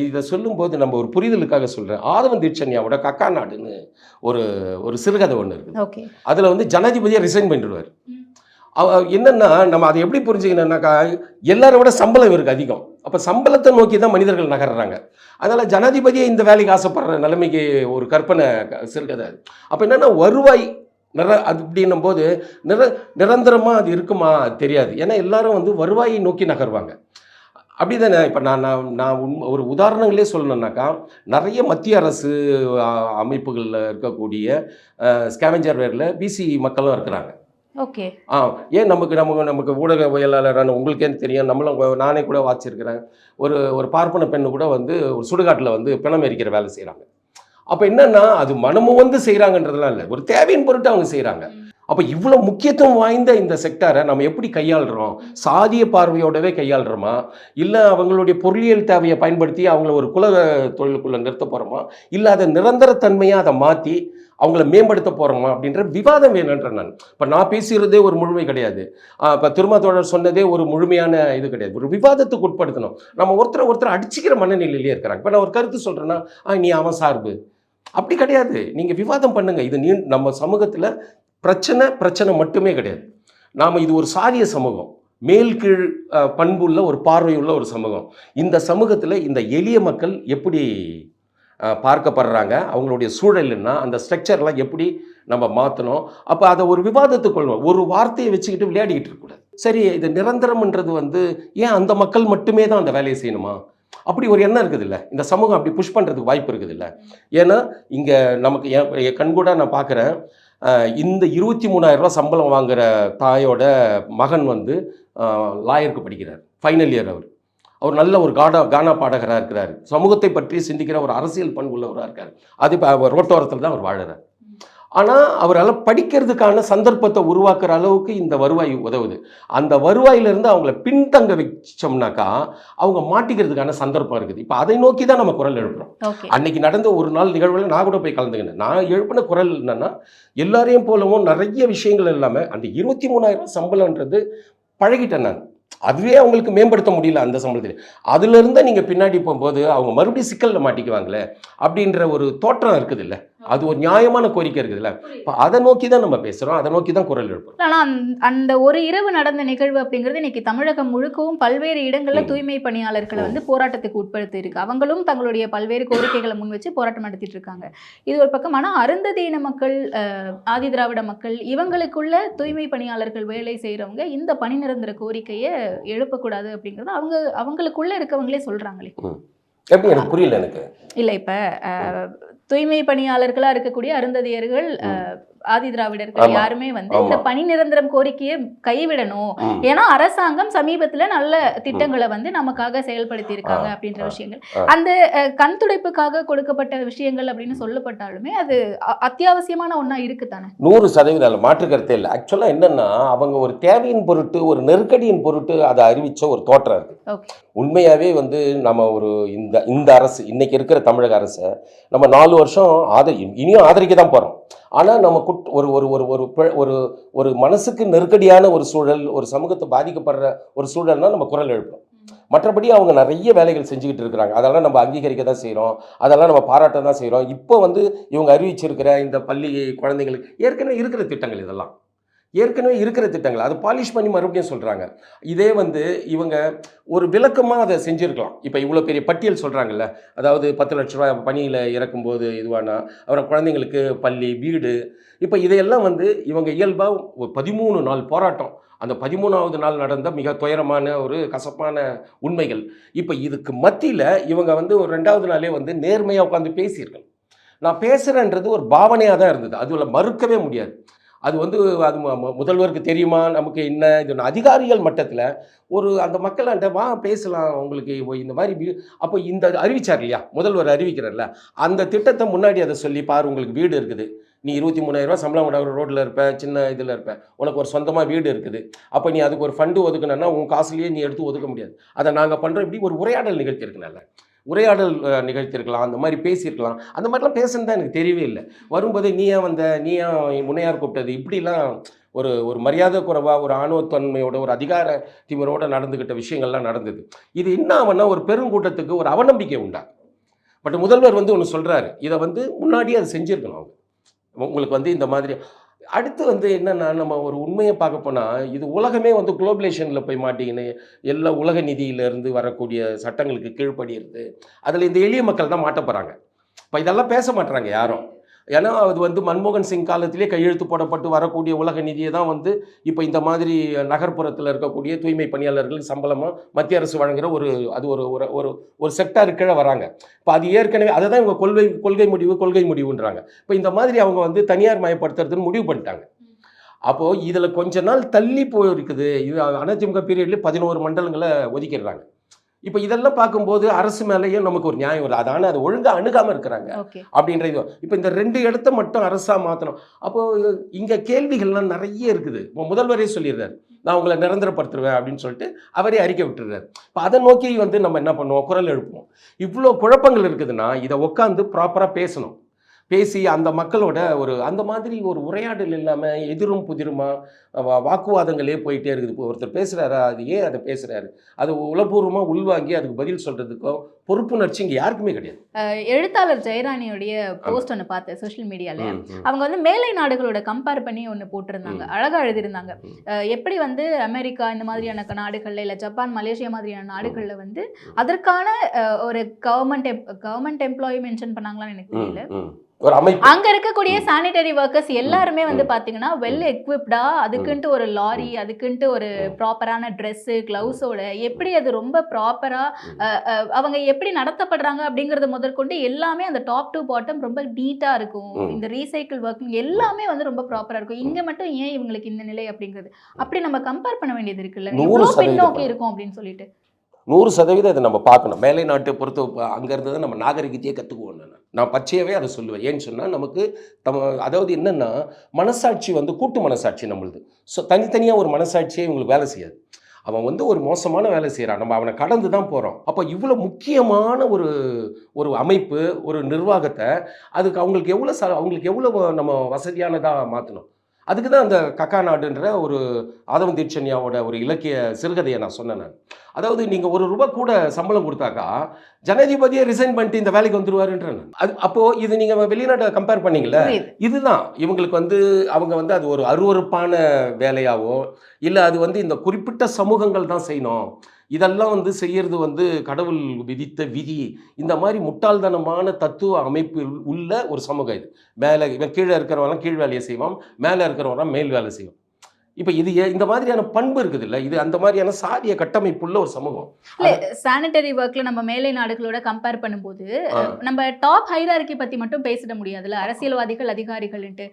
இதை சொல்லும்போது நம்ம ஒரு புரிதலுக்காக சொல்கிறேன். ஆதவன் தீட்சண்யாவோட கக்கா நாடுன்னு ஒரு சிறுகதை ஒன்று இருக்குது. ஓகே. அதில் வந்து ஜனாதிபதியை ரிசைன் பண்ணிடுவார். என்னென்னா நம்ம அதை எப்படி புரிஞ்சுக்கணுன்னாக்கா, எல்லாரை விட சம்பளம் இவருக்கு அதிகம். அப்போ சம்பளத்தை நோக்கி தான் மனிதர்கள் நகர்றாங்க. அதனால் ஜனாதிபதியை இந்த வேலைக்கு ஆசைப்படுற நிலைமைக்கு ஒரு கற்பனை சிறுகதை. அப்போ என்னென்னா வருவாய் அது அப்படின்னும் போது நிரந்தரமாக அது இருக்குமா தெரியாது. ஏன்னா எல்லாரும் வந்து வருவாயை நோக்கி நகர்வாங்க. அப்படி தானே. இப்போ நான் ஒரு உதாரணங்களே சொல்லணுன்னாக்கா, நிறைய மத்திய அரசு அமைப்புகளில் இருக்கக்கூடிய ஸ்கேவெஞ்சர் வேரில் பிசி மக்களும் இருக்கிறாங்க. ஓகே. ஏன் நமக்கு ஊடகவியலாளரான உங்களுக்கே தெரியும், நானே கூட வாசிச்சிருக்கிறேன். ஒரு பார்ப்பன பெண்ணு கூட வந்து ஒரு சுடுகாட்டில் வந்து பிணம் எரிக்கிற வேலை செய்கிறாங்க. அப்போ என்னன்னா அது மனமும் வந்து செய்கிறாங்கன்றதுலாம் இல்லை, ஒரு தேவையின் பொருட்டு அவங்க செய்கிறாங்க. அப்போ இவ்வளோ முக்கியத்துவம் வாய்ந்த இந்த செக்டாரை நம்ம எப்படி கையாளுறோம்? சாதிய பார்வையோடவே கையாளுறோமா, இல்லை அவங்களுடைய பொருளியல் தேவையை பயன்படுத்தி அவங்கள ஒரு குல தொழிலுக்குள்ளே நிறுத்த போகிறோமா, இல்லை அதை நிரந்தரத்தன்மையாக அதை மாற்றி அவங்கள மேம்படுத்த போகிறோமா அப்படின்ற விவாதம் வேணுன்ற நான். இப்போ நான் பேசுகிறதே ஒரு முழுமை கிடையாது, இப்போ திருமாத்தோழர் சொன்னதே ஒரு முழுமையான இது கிடையாது. ஒரு விவாதத்துக்கு உட்படுத்தணும். நம்ம ஒருத்தர் அடிச்சுக்கிற மனநிலையிலே இருக்கிறாங்க. இப்போ நான் ஒரு கருத்து சொல்கிறேன்னா நீ அவன் சார்பு, அப்படி கிடையாது. நீங்கள் விவாதம் பண்ணுங்கள். இது நம்ம சமூகத்தில் பிரச்சனை மட்டுமே கிடையாது. நாம் இது ஒரு சாதிய சமூகம், மேல் கீழ் பண்புள்ள ஒரு பார்வையுள்ள ஒரு சமூகம். இந்த சமூகத்தில் இந்த எளிய மக்கள் எப்படி பார்க்கப்படுறாங்க, அவங்களுடைய சூழல்னா அந்த ஸ்ட்ரக்சர்லாம் எப்படி நம்ம மாற்றணும். அப்போ அதை ஒரு விவாதத்துக்கு கொள்வோம். ஒரு வார்த்தையை வச்சுக்கிட்டு விளையாடிக்கிட்டு இருக்கக்கூடாது. சரி, இது நிரந்தரம்ன்றது வந்து ஏன் அந்த மக்கள் மட்டுமே தான் அந்த வேலையை செய்யணுமா? அப்படி ஒரு எண்ணம் இருக்குது இல்லை, இந்த சமூகம் அப்படி புஷ் பண்ணுறதுக்கு வாய்ப்பு இருக்குது இல்லை. ஏன்னா இங்கே நமக்கு என் கண்கூட நான் பார்க்குறேன், இந்த 23,000 ரூபா சம்பளம் வாங்குகிற தாயோட மகன் வந்து லாயருக்கு படிக்கிறார், ஃபைனல் இயர். அவர் நல்ல ஒரு கானா பாடகராக இருக்கிறார், சமூகத்தை பற்றி சிந்திக்கிற ஒரு அரசியல் பண்புள்ளவராக இருக்கார். அது இப்போ ரோட்டோரத்தில் தான் அவர் வாழுறார். ஆனால் அவரால் படிக்கிறதுக்கான சந்தர்ப்பத்தை உருவாக்குற அளவுக்கு இந்த வருவாய் உதவுது. அந்த வருவாயிலிருந்து அவங்கள பின்தங்க வச்சோம்னாக்கா அவங்க மாட்டிக்கிறதுக்கான சந்தர்ப்பம் இருக்குது. இப்போ அதை நோக்கி தான் நம்ம குரல் எழுப்புறோம். அன்னைக்கு நடந்த ஒரு நாள் நிகழ்வுல நான் கூட போய் கலந்துக்கினேன். நான் எழுப்பின குரல் என்னன்னா, எல்லாரையும் போலவும் நிறைய விஷயங்கள் இல்லாமல் அந்த 23,000 சம்பளம்ன்றது பழகிட்டேன் நான். அதுவே அவங்களுக்கு மேம்படுத்த முடியல அந்த சம்பளத்தில். அதுலேருந்து நீங்கள் பின்னாடி போகும்போது அவங்க மறுபடியும் சிக்கலில் மாட்டிக்குவாங்களே அப்படின்ற ஒரு தோற்றம் இருக்குது இல்லை, அது ஒரு நியாயமான கோரிக்கை இருக்குதுல்ல. இப்போ அதை நோக்கி தான் நம்ம பேசுகிறோம், அதை நோக்கி தான் குரல் எழுப்புறோம். ஆனால் அந்த ஒரு இரவு நடந்த நிகழ்வு அப்படிங்கிறது இன்னைக்கு தமிழகம் முழுக்கவும் பல்வேறு இடங்களில் தூய்மை பணியாளர்களை வந்து போராட்டத்துக்கு உட்படுத்தி இருக்கு. அவங்களும் தங்களுடைய பல்வேறு கோரிக்கைகளை முன் வச்சு போராட்டம் நடத்திட்டு இருக்காங்க. இது ஒரு பக்கம். ஆனால் அருந்ததியின மக்கள், ஆதி திராவிட மக்கள், இவங்களுக்குள்ள தூய்மை பணியாளர்கள் வேலை செய்கிறவங்க இந்த பணி நிரந்தர கோரிக்கையை எழுப்பக்கூடாது அப்படிங்கிறது அவங்களுக்குள்ள இருக்கவங்களே சொல்றாங்களே. எப்படி எனக்கு புரியல எனக்கு. இல்லை, இப்போ தூய்மை பணியாளர்களா இருக்கக்கூடிய அருந்ததியர்கள், ஆதி திராவிடர்கள் யாருமே வந்து இந்த பணி நிரந்தரம் கோரிக்கையை கைவிடணும். ஏன்னா அரசாங்கம் சமீபத்துல நல்ல திட்டங்களை வந்து நமக்காக செயல்படுத்தி இருக்காங்க அப்படின்ற விஷயங்கள், அந்த கண் துடைப்புக்காக கொடுக்கப்பட்ட விஷயங்கள் அப்படின்னு சொல்லப்பட்டாலுமே அது அத்தியாவசியமான ஒன்றா இருக்குதானே. 100% மாற்று கருத்தே இல்லை. ஆக்சுவலாக என்னன்னா, அவங்க ஒரு தேவையின் பொருட்டு, ஒரு நெருக்கடியின் பொருட்டு அதை அறிவிச்ச ஒரு தோற்றம் இருக்கு. உண்மையாகவே வந்து நம்ம ஒரு இந்த அரசு, இன்னைக்கு இருக்கிற தமிழக அரசை நம்ம 4 வருஷம் இனியும் ஆதரிக்க தான் போகிறோம். ஆனால் நம்ம ஒரு ஒரு ஒரு ஒரு ஒரு மனசுக்கு நெருக்கடியான ஒரு சூழல், ஒரு சமூகத்தை பாதிக்கப்படுற ஒரு சூழல்னால் நம்ம குரல் எழுப்புறோம். மற்றபடி அவங்க நிறைய வேலைகள் செஞ்சுக்கிட்டு இருக்கிறாங்க. அதெல்லாம் நம்ம அங்கீகரிக்க தான் செய்கிறோம், அதெல்லாம் நம்ம பாராட்ட தான் செய்கிறோம். இப்போ வந்து இவங்க அறிவிச்சிருக்கிற இந்த பள்ளி குழந்தைங்களுக்கு ஏற்கனவே இருக்கிற திட்டங்கள் இதெல்லாம் ஏற்கனவே இருக்கிற திட்டங்கள் அதை பாலிஷ் பண்ணி மறுபடியும் சொல்கிறாங்க. இதே வந்து இவங்க ஒரு விளக்கமாக அதை செஞ்சுருக்கலாம். இப்போ இவ்வளோ பெரிய பட்டியல் சொல்கிறாங்கல்ல, அதாவது 10 லட்ச ரூபா பணியில் இறக்கும்போது இதுவானா, அப்புறம் குழந்தைங்களுக்கு பள்ளி, வீடு, இப்போ இதையெல்லாம் வந்து இவங்க இயல்பாக ஒரு 13 நாள் போராட்டம், அந்த 13வது நாள் நடந்த மிக துயரமான ஒரு கசப்பான உண்மைகள். இப்போ இதுக்கு மத்தியில் இவங்க வந்து ஒரு 2வது நாளே வந்து நேர்மையாக உட்காந்து பேசியிருக்கணும். நான் பேசுகிறேன்றது ஒரு பாவனையாக தான் இருந்தது, அதில் மறுக்கவே முடியாது. அது வந்து அது முதல்வருக்கு தெரியுமா, நமக்கு என்ன இது அதிகாரிகள் மட்டத்தில் ஒரு அந்த மக்கள்கிட்ட வா பேசலாம், உங்களுக்கு இந்த மாதிரி அப்போ இந்த அறிவிச்சார் இல்லையா, முதல்வர் அறிவிக்கிறார்ல, அந்த திட்டத்தை முன்னாடி அதை சொல்லி பாரு, உங்களுக்கு வீடு இருக்குது, நீ 23,000 ரூபா சம்பளம் கூட ரோட்டில் இருப்ப, சின்ன இதில் இருப்ப, உனக்கு ஒரு சொந்தமாக வீடு இருக்குது, அப்போ நீ அதுக்கு ஒரு ஃபண்டு ஒதுக்கணுன்னா உன் காசுலேயே நீ எடுத்து ஒதுக்க முடியாது, அதை நாங்கள் பண்ணுறோம். இப்படி ஒரு உரையாடல் நிகழ்த்தியிருக்கனால உரையாடல் நிகழ்த்தியிருக்கலாம், அந்த மாதிரி பேசியிருக்கலாம். அந்த மாதிரிலாம் பேசுன்னு தான் எனக்கு தெரியவே இல்லை. வரும்போதே நீ ஏன் வந்த, நீ ஏன் முனையார் கூப்பிட்டது, இப்படிலாம் ஒரு ஒரு மரியாதை குறைவாக, ஒரு ஆணவத்தன்மையோட, ஒரு அதிகார திமிரோடு நடந்துக்கிட்ட விஷயங்கள்லாம் நடந்தது. இது என்ன ஆகும்னா ஒரு பெருங்கூட்டத்துக்கு ஒரு அவநம்பிக்கை உண்டா. பட் முதல்வர் வந்து ஒன்று சொல்கிறாரு, இதை வந்து முன்னாடியே அதை செஞ்சுருக்கணும் அவங்க, உங்களுக்கு வந்து இந்த மாதிரி. அடுத்து வந்து என்னென்னா, நம்ம ஒரு உண்மையை பார்க்க போனால் இது உலகமே வந்து குளோபலேஷனில் போய் மாட்டிக்கின்னு எல்லா உலக நிதியிலேருந்து வரக்கூடிய சட்டங்களுக்கு கீழ்ப்படியிறது, அதில் இந்த எளிய மக்கள் தான் மாட்ட போகிறாங்க. இப்போ இதெல்லாம் பேச மாட்டுறாங்க யாரும். ஏன்னா அது வந்து மன்மோகன் சிங் காலத்திலே கையெழுத்து போடப்பட்டு வரக்கூடிய உலக நிதியை தான் வந்து இப்போ இந்த மாதிரி நகர்ப்புறத்தில் இருக்கக்கூடிய தூய்மை பணியாளர்களுக்கு சம்பளமாக மத்திய அரசு வழங்குகிற ஒரு அது ஒரு ஒரு ஒரு செக்டாரு கீழே வராங்க. இப்போ அது ஏற்கனவே அதை தான் இவங்க கொள்கை முடிவுன்றாங்க. இப்போ இந்த மாதிரி அவங்க வந்து தனியார் மயப்படுத்துறதுன்னு முடிவு பண்ணிட்டாங்க. அப்போது இதில் கொஞ்ச நாள் தள்ளி போயிருக்குது. இது அதிமுக பீரியட்லேயே 11 மண்டலங்களை ஒதுக்கிடுறாங்க. இப்போ இதெல்லாம் பார்க்கும்போது அரசு மேலேயும் நமக்கு ஒரு நியாயம் வருது. அதான அதை ஒழுங்காக அணுகாமல் இருக்கிறாங்க அப்படின்ற இது. இப்போ இந்த 2 இடத்த மட்டும் அரசாக மாற்றணும். அப்போது இங்கே கேள்விகள்லாம் நிறைய இருக்குது. இப்போ முதல்வரே சொல்லிடுறாரு, நான் உங்களை நிரந்தரப்படுத்துருவேன் அப்படின்னு சொல்லிட்டு அவரே அறிக்கை விட்டுறாரு. இப்போ அதை நோக்கி வந்து நம்ம என்ன பண்ணுவோம், குரல் எழுப்புவோம். இவ்வளோ குழப்பங்கள் இருக்குதுன்னா இதை உட்காந்து ப்ராப்பராக பேசணும். பேசி அந்த மக்களோட ஒரு அந்த மாதிரி ஒரு உரையாடல் இல்லாமல் எதிரும் புதிருமா வாக்குவாதங்களே போயிட்டே இருக்குது. இப்போ ஒருத்தர் பேசுகிறாரா, அது ஏன் அதை பேசுகிறாரு, அது உளப்பூர்வமாக உள்வாங்கி அதுக்கு பதில் சொல்கிறதுக்கும் பொறுப்புணர்ச்சி இங்கே யாருக்குமே கிடையாது. எழுத்தாளர் ஜெயராணியுடைய போஸ்ட் ஒன்று பார்த்தேன் சோஷியல் மீடியாவில். அவங்க வந்து மேலை நாடுகளோட கம்பேர் பண்ணி ஒன்று போட்டிருந்தாங்க, அழகாக எழுதியிருந்தாங்க. எப்படி வந்து அமெரிக்கா இந்த மாதிரியான நாடுகளில், இல்லை ஜப்பான், மலேசியா மாதிரியான நாடுகளில் வந்து அதற்கான ஒரு கவர்மெண்ட் எம்ப்ளாயி மென்ஷன் பண்ணாங்களான்னு எனக்கு தெரியல, ஒரு அமைப்பு, அங்க இருக்கக்கூடிய சானிட்டரி ஒர்க்கர்ஸ் எல்லாருமே வந்து பாத்தீங்கன்னா வெல் எக்விப்டா, அதுக்குன்ட்டு ஒரு லாரி, அதுக்குன்ட்டு ஒரு ப்ராப்பரான ட்ரெஸ், கிளவுஸோட எப்படி அது ரொம்ப ப்ராப்பரா அவங்க எப்படி நடத்தப்படுறாங்க அப்படிங்கறது முதற்கொண்டு எல்லாமே அந்த டாப் டு பாட்டம் ரொம்ப நீட்டா இருக்கும். இந்த ரீசைக்கிள் ஒர்க்கிங் எல்லாமே வந்து ரொம்ப ப்ராப்பரா இருக்கும். இங்க மட்டும் ஏன் இவங்களுக்கு இந்த நிலை அப்படிங்கிறது அப்படி நம்ம கம்பேர் பண்ண வேண்டியது இருக்குல்ல, இவ்வளவு பின்னோக்கி இருக்கும் அப்படின்னு சொல்லிட்டு. 100% அதை நம்ம பார்க்கணும். மேலை நாட்டை பொறுத்த அங்கேருந்து தான் நம்ம நாகரிகத்தையே கற்றுக்குவோம். நான் பச்சையாகவே அதை சொல்லுவேன். ஏன்னு சொன்னால் நமக்கு அதாவது என்னென்னா மனசாட்சி வந்து கூட்டு மனசாட்சி நம்மளுது. ஸோ தனித்தனியாக ஒரு மனசாட்சியே இவங்களுக்கு வேலை செய்யாது. அவன் வந்து ஒரு மோசமான வேலை செய்கிறான், நம்ம அவனை கடந்து தான் போகிறோம். அப்போ இவ்வளோ முக்கியமான ஒரு அமைப்பு, ஒரு நிர்வாகத்தை அதுக்கு அவங்களுக்கு எவ்வளோ நம்ம வசதியானதாக மாற்றணும். அதுக்கு தான் அந்த கக்கா நாடுன்ற ஒரு ஆதவன் தீட்சண்யாவோட ஒரு இலக்கிய சிறுகதையை நான் சொன்னேன். அதாவது நீங்கள் ₹1 கூட சம்பளம் கொடுத்தாக்கா ஜனாதிபதியை ரிசைன் பண்ணிட்டு இந்த வேலைக்கு வந்துடுவாருன்றேன். அது அப்போது இது நீங்கள் வெளிநாட்டை கம்பேர் பண்ணிங்களே, இதுதான் இவங்களுக்கு வந்து அவங்க வந்து அது ஒரு அருவருப்பான வேலையாவோ, இல்லை அது வந்து இந்த குறிப்பிட்ட சமூகங்கள் தான் செய்யணும், இதெல்லாம் வந்து செய்யறது வந்து கடவுள் விதித்த விதி, இந்த மாதிரி முட்டாள்தனமான தத்துவ அமைப்பில் உள்ள ஒரு சமூகம் இது. மேலே இவன் கீழே இருக்கிறவங்களாம் கீழ் வேலையை செய்வான், மேலே இருக்கிறவங்களாம் மேல் வேலை செய்வான். இப்போ இது இந்த மாதிரியான பண்பு இருக்குது இல்லை, இது அந்த மாதிரியான சாதிய கட்டமைப்புள்ள ஒரு சமூகம். சானிட்டரி ஒர்க்ல நம்ம மேலை நாடுகளோட கம்பேர் பண்ணும்போது நம்ம டாப் ஹைரார்கி பத்தி மட்டும் பேசிட முடியாதுல்ல, அரசியல்வாதிகள், அதிகாரிகள்ட்டு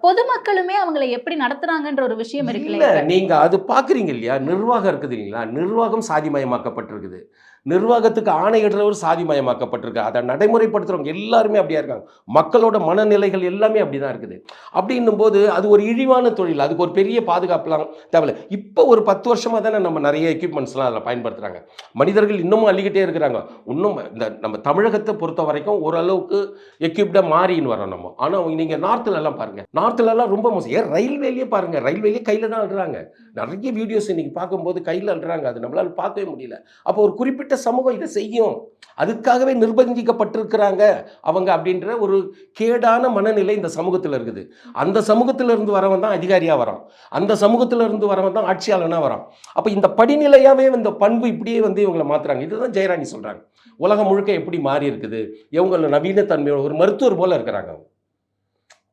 பொதுமக்களுமே அவங்களை எப்படி நடத்துறாங்கன்ற ஒரு விஷயம் இருக்குல்ல. நீங்க அது பாக்குறீங்க இல்லையா, நிர்வாகம் இருக்குது இல்லைங்களா, நிர்வாகம் சாதிமயமாக்கப்பட்டிருக்குது. நிர்வாகத்துக்கு ஆணையிடுறவர் சாதிமயமாக்கப்பட்டிருக்கு. அதை நடைமுறைப்படுத்துறவங்க எல்லாருமே அப்படியா இருக்காங்க. மக்களோட மனநிலைகள் எல்லாமே அப்படிதான் இருக்குது. அப்படின்னும் போது அது ஒரு இழிவான தொழில், அதுக்கு ஒரு பெரிய பாதுகாப்பு பாதுகாப்புலாம் தேவையில்லை. இப்போ ஒரு 10 வருஷமாக தானே நம்ம நிறைய எக்யூப்மெண்ட்ஸ்லாம் அதில் பயன்படுத்துகிறாங்க. மனிதர்கள் இன்னமும் அள்ளிக்கிட்டே இருக்கிறாங்க. இன்னும் இந்த நம்ம தமிழகத்தை பொறுத்த வரைக்கும் ஓரளவுக்கு எக்யூப்டாக மாறின்னு வரோம் நம்ம. ஆனால் நீங்கள் நார்த்துலலாம் பாருங்கள், நார்த்துலலாம் ரொம்ப மோசம். ஏன் ரயில்வேலேயே பாருங்கள், ரயில்வேலேயே கையில் தான் அழுறாங்க. நிறைய வீடியோஸ் இன்றைக்கி பார்க்கும்போது கையில் அழுறாங்க. அது நம்மளால் பார்க்கவே முடியல. அப்போ ஒரு குறிப்பிட்ட சமூகம் இதை செய்யும், அதுக்காகவே நிர்பந்திக்கப்பட்டிருக்கிறாங்க அவங்க அப்படின்ற ஒரு கேடான மனநிலை இந்த சமூகத்தில் இருக்குது. அந்த சமூகத்திலிருந்து வரவன் தான் அதிகாரியாக வரான், அந்த சமூகத்திலிருந்து வரவன் தான் ஆட்சியாளனாக வரான். அப்போ இந்த படிநிலையாகவே இந்த பண்பு இப்படியே வந்து இவங்களை மாற்றுறாங்க. இதுதான் ஜெயராணி சொல்கிறாங்க. உலகம் முழுக்க எப்படி மாறி இருக்குது, இவங்கள நவீனத்தன்மையோட ஒரு மருத்துவர் போல இருக்கிறாங்க.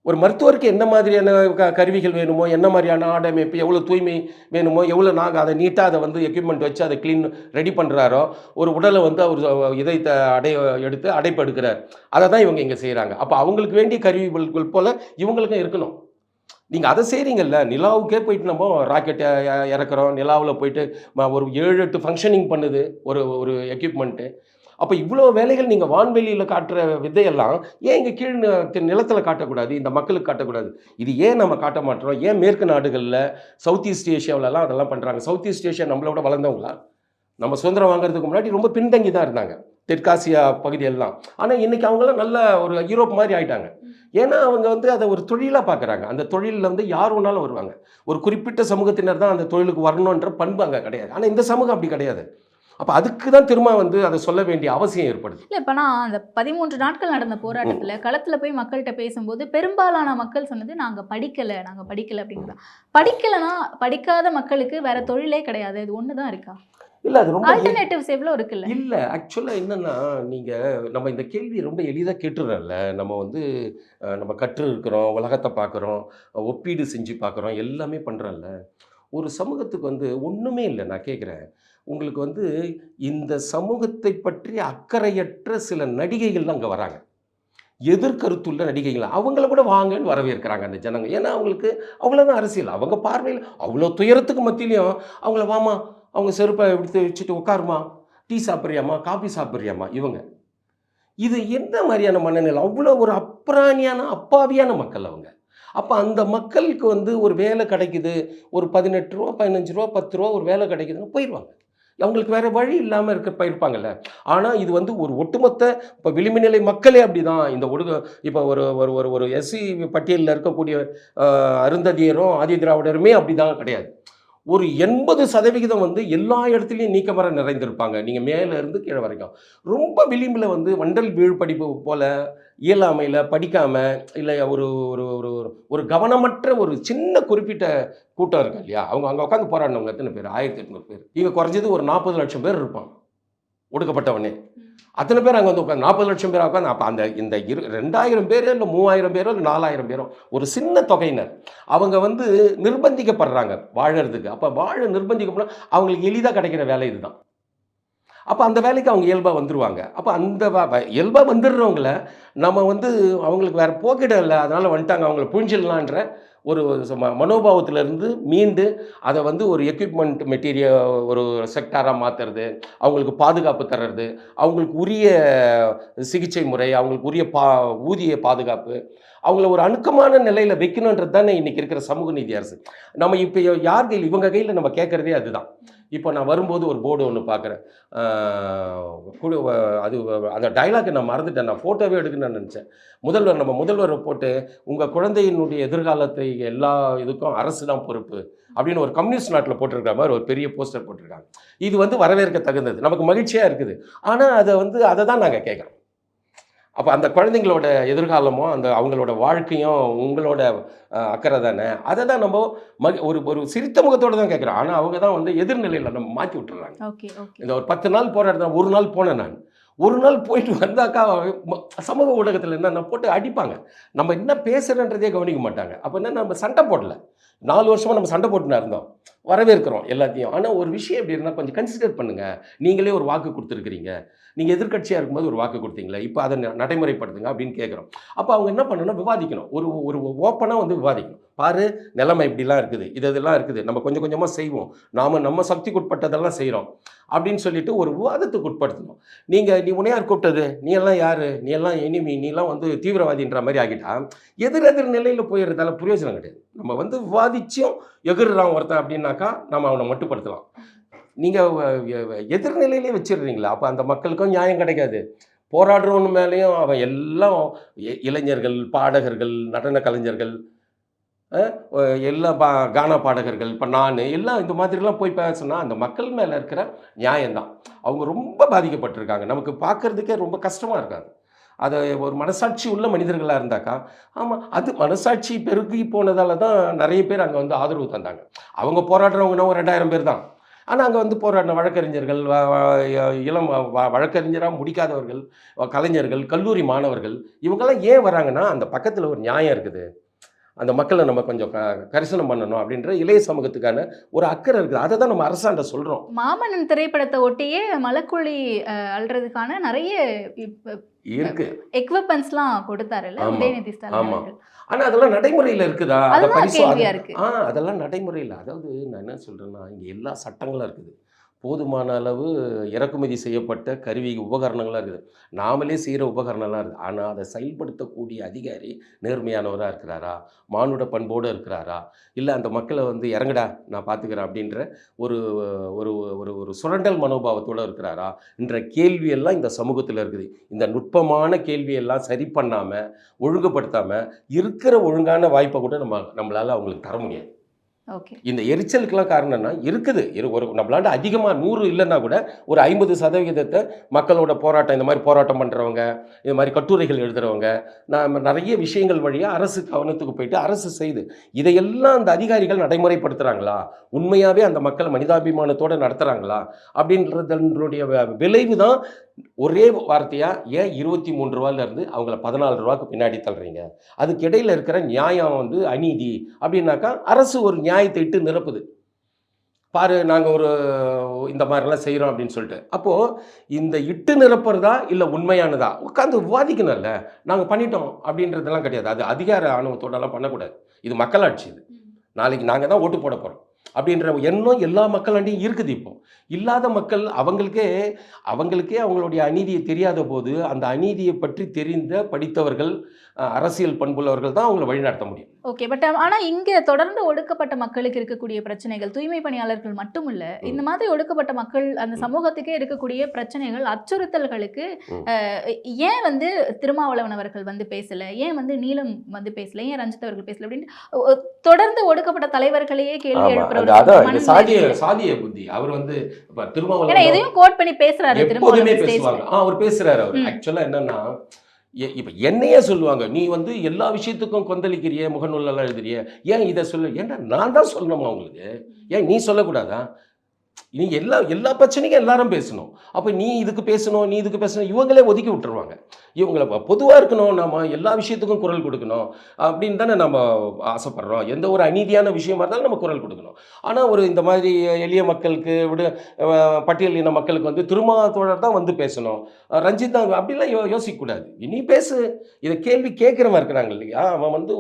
ஒரு மருத்துவருக்கு என்ன மாதிரியான கருவிகள் வேணுமோ, என்ன மாதிரியான ஆடமைப்பு, எவ்வளோ தூய்மை வேணுமோ, எவ்வளோ நாங்கள் அதை நீட்டாக அதை வந்து எக்யூப்மெண்ட் வச்சு அதை க்ளீன் ரெடி பண்ணுறாரோ, ஒரு உடலை வந்து அவர் இதயத்தை எடுத்து அடைப்பு எடுக்கிறார். அதை தான் இவங்க இங்கே செய்கிறாங்க. அப்போ அவங்களுக்கு வேண்டிய கருவிகள் போல் இவங்களுக்கும் இருக்கணும். நீங்கள் அதை செய்கிறீங்கல்ல, நிலாவுக்கே போயிட்டு நம்ம ராக்கெட்டை இறக்குறோம், நிலாவில் போயிட்டு ஒரு 7-8 ஃபங்க்ஷனிங் பண்ணுது ஒரு எக்யூப்மெண்ட்டு. அப்போ இவ்வளோ வேலைகள் நீங்கள் வான்வெளியில் காட்டுற வித்தையெல்லாம் ஏன் இங்கே கீழ் நிலத்தில் காட்டக்கூடாது, இந்த மக்களுக்கு காட்டக்கூடாது? இது ஏன் நம்ம காட்ட மாட்டோம்? ஏன் மேற்கு நாடுகளில், சவுத் ஈஸ்ட் ஏஷியாவிலலாம் அதெல்லாம் பண்ணுறாங்க? சவுத் ஈஸ்ட் ஏஷியா நம்மளோட வளர்ந்தவங்களா? நம்ம சுதந்திரம் வாங்குறதுக்கு முன்னாடி ரொம்ப பின்தங்கி தான் இருந்தாங்க தெற்காசியா பகுதியெல்லாம். ஆனால் இன்றைக்கி அவங்களாம் நல்ல ஒரு யூரோப் மாதிரி ஆகிட்டாங்க. ஏன்னா அவங்க வந்து அதை ஒரு தொழிலாக பார்க்குறாங்க. அந்த தொழிலில் வந்து யார் வேணாலும் வருவாங்க. ஒரு குறிப்பிட்ட சமூகத்தினர் தான் அந்த தொழிலுக்கு வரணுன்ற பண்பு அங்கே கிடையாது. ஆனால் இந்த சமூகம் அப்படி கிடையாது. அப்போ அதுக்கு தான் திரும்ப வந்து அதை சொல்ல வேண்டிய அவசியம் ஏற்படுது. இல்லை, இப்போ நான் அந்த 13 நாட்கள் நடந்த போராட்டத்தில் களத்தில் போய் மக்கள்கிட்ட பேசும்போது பெரும்பாலான மக்கள் சொன்னது நாங்கள் படிக்கலை அப்படிங்கிறதா. படிக்கலைன்னா படிக்காத மக்களுக்கு வேற தொழிலே கிடையாது, இது ஒன்று தான் இருக்கா? இல்லை, அது ரொம்ப ஆல்டர்னேட்டிவ்ஸ் எவ்வளோ இருக்குல்ல? இல்லை, ஆக்சுவலாக என்னென்னா, நம்ம இந்த கேள்வி ரொம்ப எளிதாக கேட்டுறோம்ல. நம்ம வந்து நம்ம கற்று இருக்கிறோம், உலகத்தை பார்க்குறோம், ஒப்பீடு செஞ்சு பார்க்குறோம், எல்லாமே பண்ணுறோம்ல. ஒரு சமூகத்துக்கு வந்து ஒன்றுமே இல்லை. நான் கேட்குறேன், உங்களுக்கு வந்து இந்த சமூகத்தை பற்றி அக்கறையற்ற சில நடிகைகள் தான் அங்கே வராங்க, எதிர்கருத்துள்ள நடிகைகள். அவங்கள கூட வாங்கன்னு வரவேற்கிறாங்க அந்த ஜனங்க. ஏன்னா அவங்களுக்கு அவ்வளோதான் அரசியல். அவங்க பார்வையில் அவ்வளோ துயரத்துக்கு மத்தியிலையும் அவங்கள வாமா, அவங்க செருப்பை எடுத்து வச்சுட்டு உட்காருமா, டீ சாப்பிட்றியாமா, காஃபி சாப்பிட்றியாமா. இவங்க இது என்ன மாதிரியான மனநிலை? அவ்வளோ ஒரு அப்பிராணியான அப்பாவியான மக்கள் அவங்க. அப்போ அந்த மக்களுக்கு வந்து ஒரு வேலை கிடைக்குது, ஒரு 18 ரூபா 15 ரூபா 10 ரூபா ஒரு வேலை கிடைக்குதுன்னு போயிடுவாங்க. அவங்களுக்கு வேறு வழி இல்லாமல் போயிருப்பாங்கல்ல. ஆனால் இது வந்து ஒரு ஒட்டுமொத்த இப்போ விளிம்புநிலை மக்களே அப்படி தான். இந்த இப்போ ஒரு ஒரு ஒரு எஸ்சி பட்டியலில் இருக்கக்கூடிய அருந்ததியரும் ஆதி திராவிடருமே அப்படி தான் கிடையாது. ஒரு 80% வந்து எல்லா இடத்துலையும் நீக்கமர நிறைந்திருப்பாங்க. நீங்கள் மேலே இருந்து கீழே வரைக்கும். ரொம்ப விளிம்பில் வந்து வண்டல் வீழ் படிப்பு போல் இயலாமையில் படிக்காமல், இல்லை ஒரு ஒரு ஒரு ஒரு கவனமற்ற ஒரு சின்ன குறிப்பிட்ட கூட்டம் இருக்கு இல்லையா, அவங்க அங்கே உட்காந்து போராடினவங்க எத்தனை பேர்? 1800 பேர். இங்கே குறைஞ்சது ஒரு 40 லட்சம் பேர் இருப்பான் ஒடுக்கப்பட்டவனே. அத்தனை பேர் அங்கே வந்து உட்காந்து 40 லட்சம் பேர் உட்காந்து. அப்போ அந்த இந்த 2000 பேரோ இல்லை 3000 பேரோ இல்லை 4000 பேரோ ஒரு சின்ன தொகையினர் அவங்க வந்து நிர்பந்திக்கப்படுறாங்க வாழறதுக்கு. அப்போ வாழ நிர்பந்திக்கப்பட அவங்களுக்கு எளிதாக கிடைக்கிற வேலை இதுதான். அப்போ அந்த வேலைக்கு அவங்க இயல்பாக வந்துடுவாங்க. அப்போ அந்த இயல்பாக வந்துடுறவங்கள நம்ம வந்து அவங்களுக்கு வேறு போக்கிட இல்லை, அதனால் வந்துட்டாங்க அவங்கள புரிஞ்சிடலான்ற ஒரு மனோபாவத்திலேருந்து மீண்டு அதை வந்து ஒரு எக்யூப்மெண்ட் மெட்டீரியல் ஒரு செக்டாராக மாற்றுறது, அவங்களுக்கு பாதுகாப்பு தர்றது, அவங்களுக்கு உரிய சிகிச்சை முறை, அவங்களுக்கு உரிய ஊதிய பாதுகாப்பு, அவங்கள ஒரு அணுக்கமான நிலையில் வைக்கணுன்றது தானே இன்றைக்கி இருக்கிற சமூக நீதி அரசு. நம்ம இப்போ யார் கையில், இவங்க கையில் நம்ம கேட்குறதே அதுதான். இப்போ நான் வரும்போது ஒரு போர்டு ஒன்று பார்க்குறேன், அது அந்த டைலாக்கை நான் மறந்துட்டேன், நான் ஃபோட்டோவே எடுக்கணும்னு நினச்சேன். நம்ம முதல்வரை போட்டு உங்கள் குழந்தையினுடைய எதிர்காலத்தை எல்லா இதுக்கும் அரசு தான் பொறுப்பு அப்படின்னு ஒரு கம்யூனிஸ்ட் நாட்டில் போட்டிருக்கிற மாதிரி ஒரு பெரிய போஸ்டர் போட்டிருக்காங்க. இது வந்து வரவேற்க தகுந்தது, நமக்கு மகிழ்ச்சியாக இருக்குது. ஆனால் அதை தான் நாங்கள் கேட்குறோம். அப்போ அந்த குழந்தைங்களோட எதிர்காலமோ அந்த அவங்களோட வாழ்க்கையும் உங்களோட அக்கறை தானே, அதை தான் நம்ம ஒரு சிரித்த முகத்தோடு தான் கேட்குறோம். ஆனால் அவங்க தான் வந்து எதிர்நிலையில் நம்ம மாற்றி விட்டுறாங்க. இந்த ஒரு 10 நாள் போராட்டம், ஒரு நாள் போனேன் நான். ஒரு நாள் போயிட்டு வந்தாக்கா சமூக ஊடகத்தில் என்னென்ன போட்டு அடிப்பாங்க. நம்ம என்ன பேசுகிறன்றதே கவனிக்க மாட்டாங்க. அப்போ என்ன, நம்ம சண்டை போடல, 4 வருஷமாக நம்ம சண்டை போட்டுனா இருந்தோம், வரவேற்கிறோம் எல்லாத்தையும். ஆனால் ஒரு விஷயம் எப்படி இருந்தால் கொஞ்சம் கன்சிடர் பண்ணுங்கள். நீங்களே ஒரு வாக்கு கொடுத்துருக்குறீங்க, நீங்கள் எதிர்கட்சியாக இருக்கும்போது ஒரு வாக்கு கொடுத்தீங்களே, இப்போ அதை நடைமுறைப்படுத்துங்க அப்படின்னு கேட்குறோம். அப்போ அவங்க என்ன பண்ணணும்னா விவாதிக்கணும், ஒரு ஓப்பனாக வந்து விவாதிக்கணும். பாரு நிலைமை இப்படிலாம் இருக்குது, இதெல்லாம் இருக்குது, நம்ம கொஞ்சம் கொஞ்சமாக செய்வோம், நம்ம சக்திக்குட்பட்டதெல்லாம் செய்கிறோம் அப்படின்னு சொல்லிட்டு ஒரு விவாதத்துக்கு உட்படுத்தணும். நீ உன்னையார் கூப்பிட்டது, நீ எல்லாம் யார், நீ எல்லாம் எனிமி, நீலாம் வந்து தீவிரவாதின்ற மாதிரி ஆகிட்டா எதிர் நிலையில் போயிடுறதால பிரயோஜனம் கிடையாது. நம்ம வந்து விவாதிச்சும் எதிர்றான் ஒருத்தன் அப்படின்னாக்கா நம்ம அவனை மட்டுப்படுத்தலாம். நீங்கள் எதிர்நிலையிலே வச்சிடுறீங்களா, அப்போ அந்த மக்களுக்கும் நியாயம் கிடைக்காது. போராடுறவன் மேலேயும் அவன் எல்லாம் இளைஞர்கள், பாடகர்கள், நடன கலைஞர்கள், எல்லாம் கானா பாடகர்கள், இப்போ நான் எல்லாம் இந்த மாதிரிலாம் போய் பேசினா அந்த மக்கள் மேலே இருக்கிற நியாயம்தான். அவங்க ரொம்ப பாதிக்கப்பட்டிருக்காங்க, நமக்கு பார்க்குறதுக்கே ரொம்ப கஷ்டமாக இருக்காது. அதை ஒரு மனசாட்சி உள்ள மனிதர்களாக இருந்தாக்கா, ஆமாம் அது மனசாட்சி பெருகி போனதால தான் நிறைய பேர் அங்கே வந்து ஆதரவு தந்தாங்க. அவங்க போராடுறவங்கன்னா ஒரு 2000 பேர் தான். ஆனால் அங்கே வந்து போராடின வழக்கறிஞர்கள், இளம் வழக்கறிஞராக முடிக்காதவர்கள், கலைஞர்கள், கல்லூரி மாணவர்கள், இவங்கெல்லாம் ஏன் வராங்கன்னா அந்த பக்கத்தில் ஒரு நியாயம் இருக்குது, அந்த மக்களை நம்ம கொஞ்சம் கரிசனம் பண்ணணும் அப்படின்ற இளைய சமூகத்துக்கான ஒரு அக்கறை இருக்குது. அதை தான் நம்ம அரசாண்ட சொல்கிறோம். மாமன்னன் திரைப்படத்தை ஒட்டியே மலக்குழி அல்றதுக்கான நிறைய இருக்கு எக்விப்மெண்ட்ஸ்லாம் கொடுத்தாருல்ல உதயநிதி ஸ்டாலின் அவர்கள். ஆனால் அதெல்லாம் நடைமுறையில் இருக்குதா? அதை இருக்கு. அதெல்லாம் நடைமுறையில், அதாவது நான் என்ன சொல்கிறேன்னா, இங்கே எல்லா சட்டங்களும் இருக்குது, போதுமான அளவு இறக்குமதி செய்யப்பட்ட கருவி உபகரணங்களாக இருக்குது, நாமளே செய்கிற உபகரணம்லாம் இருக்குது. ஆனால் அதை செயல்படுத்தக்கூடிய அதிகாரி நேர்மையானவராக இருக்கிறாரா, மானுட பண்போடு இருக்கிறாரா, இல்லை அந்த மக்களை வந்து இறங்கடா நான் பார்த்துக்கிறேன் அப்படின்ற ஒரு ஒரு ஒரு சுரண்டல் மனோபாவத்தோடு இருக்கிறாரா என்ற கேள்வியெல்லாம் இந்த சமூகத்தில் இருக்குது. இந்த நுட்பமான கேள்வியெல்லாம் சரி பண்ணாமல், ஒழுங்குபடுத்தாமல் இருக்கிற ஒழுங்கான வாய்ப்பை கூட நம்மளால் அவங்களுக்கு தர முடியாது. இந்த எரிச்சலுக்கெல்லாம் காரணம் என்ன இருக்குது, ஒரு நம்மளாண்ட அதிகமாக 100 இல்லைன்னா கூட ஒரு 50% மக்களோட போராட்டம், இந்த மாதிரி போராட்டம் பண்ணுறவங்க, இது மாதிரி கட்டுரைகள் எழுதுகிறவங்க, நம்ம நிறைய விஷயங்கள் வழியாக அரசு கவனத்துக்கு போயிட்டு அரசு செய்து இதையெல்லாம் அந்த அதிகாரிகள் நடைமுறைப்படுத்துகிறாங்களா, உண்மையாகவே அந்த மக்கள் மனிதாபிமானத்தோடு நடத்துகிறாங்களா அப்படின்றதனுடைய விளைவு தான் ஒரே வார்த்தையாக ஏன் 23 ரூபாயிலேருந்து அவங்கள 14 ரூபாய்க்கு பின்னாடி தள்ளுறீங்க. அதுக்கு இடையில் இருக்கிற நியாயம் வந்து அநீதி அப்படின்னாக்கா அரசு ஒரு நியாயத்தை இட்டு நிரப்புது. பாரு நாங்கள் ஒரு இந்த மாதிரிலாம் செய்கிறோம் அப்படின்னு சொல்லிட்டு, அப்போது இந்த இட்டு நிரப்புறதா இல்லை உண்மையானதா உட்காந்து விவாதிக்கணும்ல. நாங்கள் பண்ணிட்டோம் அப்படின்றதெல்லாம் கிடையாது. அது அதிகார ஆணவத்தோடலாம் பண்ணக்கூடாது. இது மக்களாட்சி. இது நாளைக்கு நாங்கள் தான் ஓட்டு போட போகிறோம் அப்படின்ற எண்ணம் எல்லா மக்களாண்டையும் இருக்குது. இப்போ இல்லாத மக்கள் அவங்களுக்கே அவங்களுடைய அநீதியை தெரியாத போது அந்த அநீதியை பற்றி தெரிந்த படித்தவர்கள், அரசியல் பண்புள்ளவர்கள் தான் அவங்களை வழிநடத்த முடியும். ஓகே, பட் ஆனால் இங்கே தொடர்ந்து ஒடுக்கப்பட்ட மக்களுக்கு இருக்கக்கூடிய பிரச்சனைகள், தூய்மை பணியாளர்கள் மட்டும் இல்லை, இந்த மாதிரி ஒடுக்கப்பட்ட மக்கள் அந்த சமூகத்துக்கே இருக்கக்கூடிய பிரச்சனைகள், அச்சுறுத்தல்களுக்கு ஏன் வந்து திருமாவளவன் அவர்கள் வந்து பேசலை, ஏன் வந்து நீலம் வந்து பேசலை, ஏன் ரஞ்சித் அவர்கள் பேசலை அப்படின்னு தொடர்ந்து ஒடுக்கப்பட்ட தலைவர்களையே கேள்வி எழுப்புறவர் சாதிய புத்தி. அவர் வந்து திருமாவளவன் எதையும் கோட் பண்ணி பேசுறாரு, அவர் பேசுறாரு. அவர் ஆக்சுவலா என்னன்னா, இப்போ என்னையே சொல்லுவாங்க, நீ வந்து எல்லா விஷயத்துக்கும் கொந்தளிக்கிறிய, முகநூலெல்லாம் எழுதுறிய, ஏன் இதை சொல்லு, ஏன்னா நான் தான் சொல்லணுமா உங்களுக்கு, ஏன் நீ சொல்லக்கூடாதா? நீ எல்லா பிரச்சனைக்கும் எல்லாரும் பேசணும். அப்போ நீ இதுக்கு பேசணும், இவங்களே ஒதுக்கி விட்டுருவாங்க. இவங்களை பொதுவாக இருக்கணும், நம்ம எல்லா விஷயத்துக்கும் குரல் கொடுக்கணும் அப்படின்னு தானே நம்ம ஆசைப்படுறோம். எந்த ஒரு அநீதியான விஷயமா இருந்தாலும் நம்ம குரல் கொடுக்கணும். ஆனால் இந்த மாதிரி எளிய மக்களுக்கு பட்டியலின மக்களுக்கு வந்து திருமாவளவன் தான் வந்து பேசணும், ரஞ்சித் தான் அப்படிலாம் யோசிக்கக்கூடாது. நீ பேசு. இதை கேள்வி கேட்குறவன் இருக்கிறாங்க இல்லையா, அவன் வந்து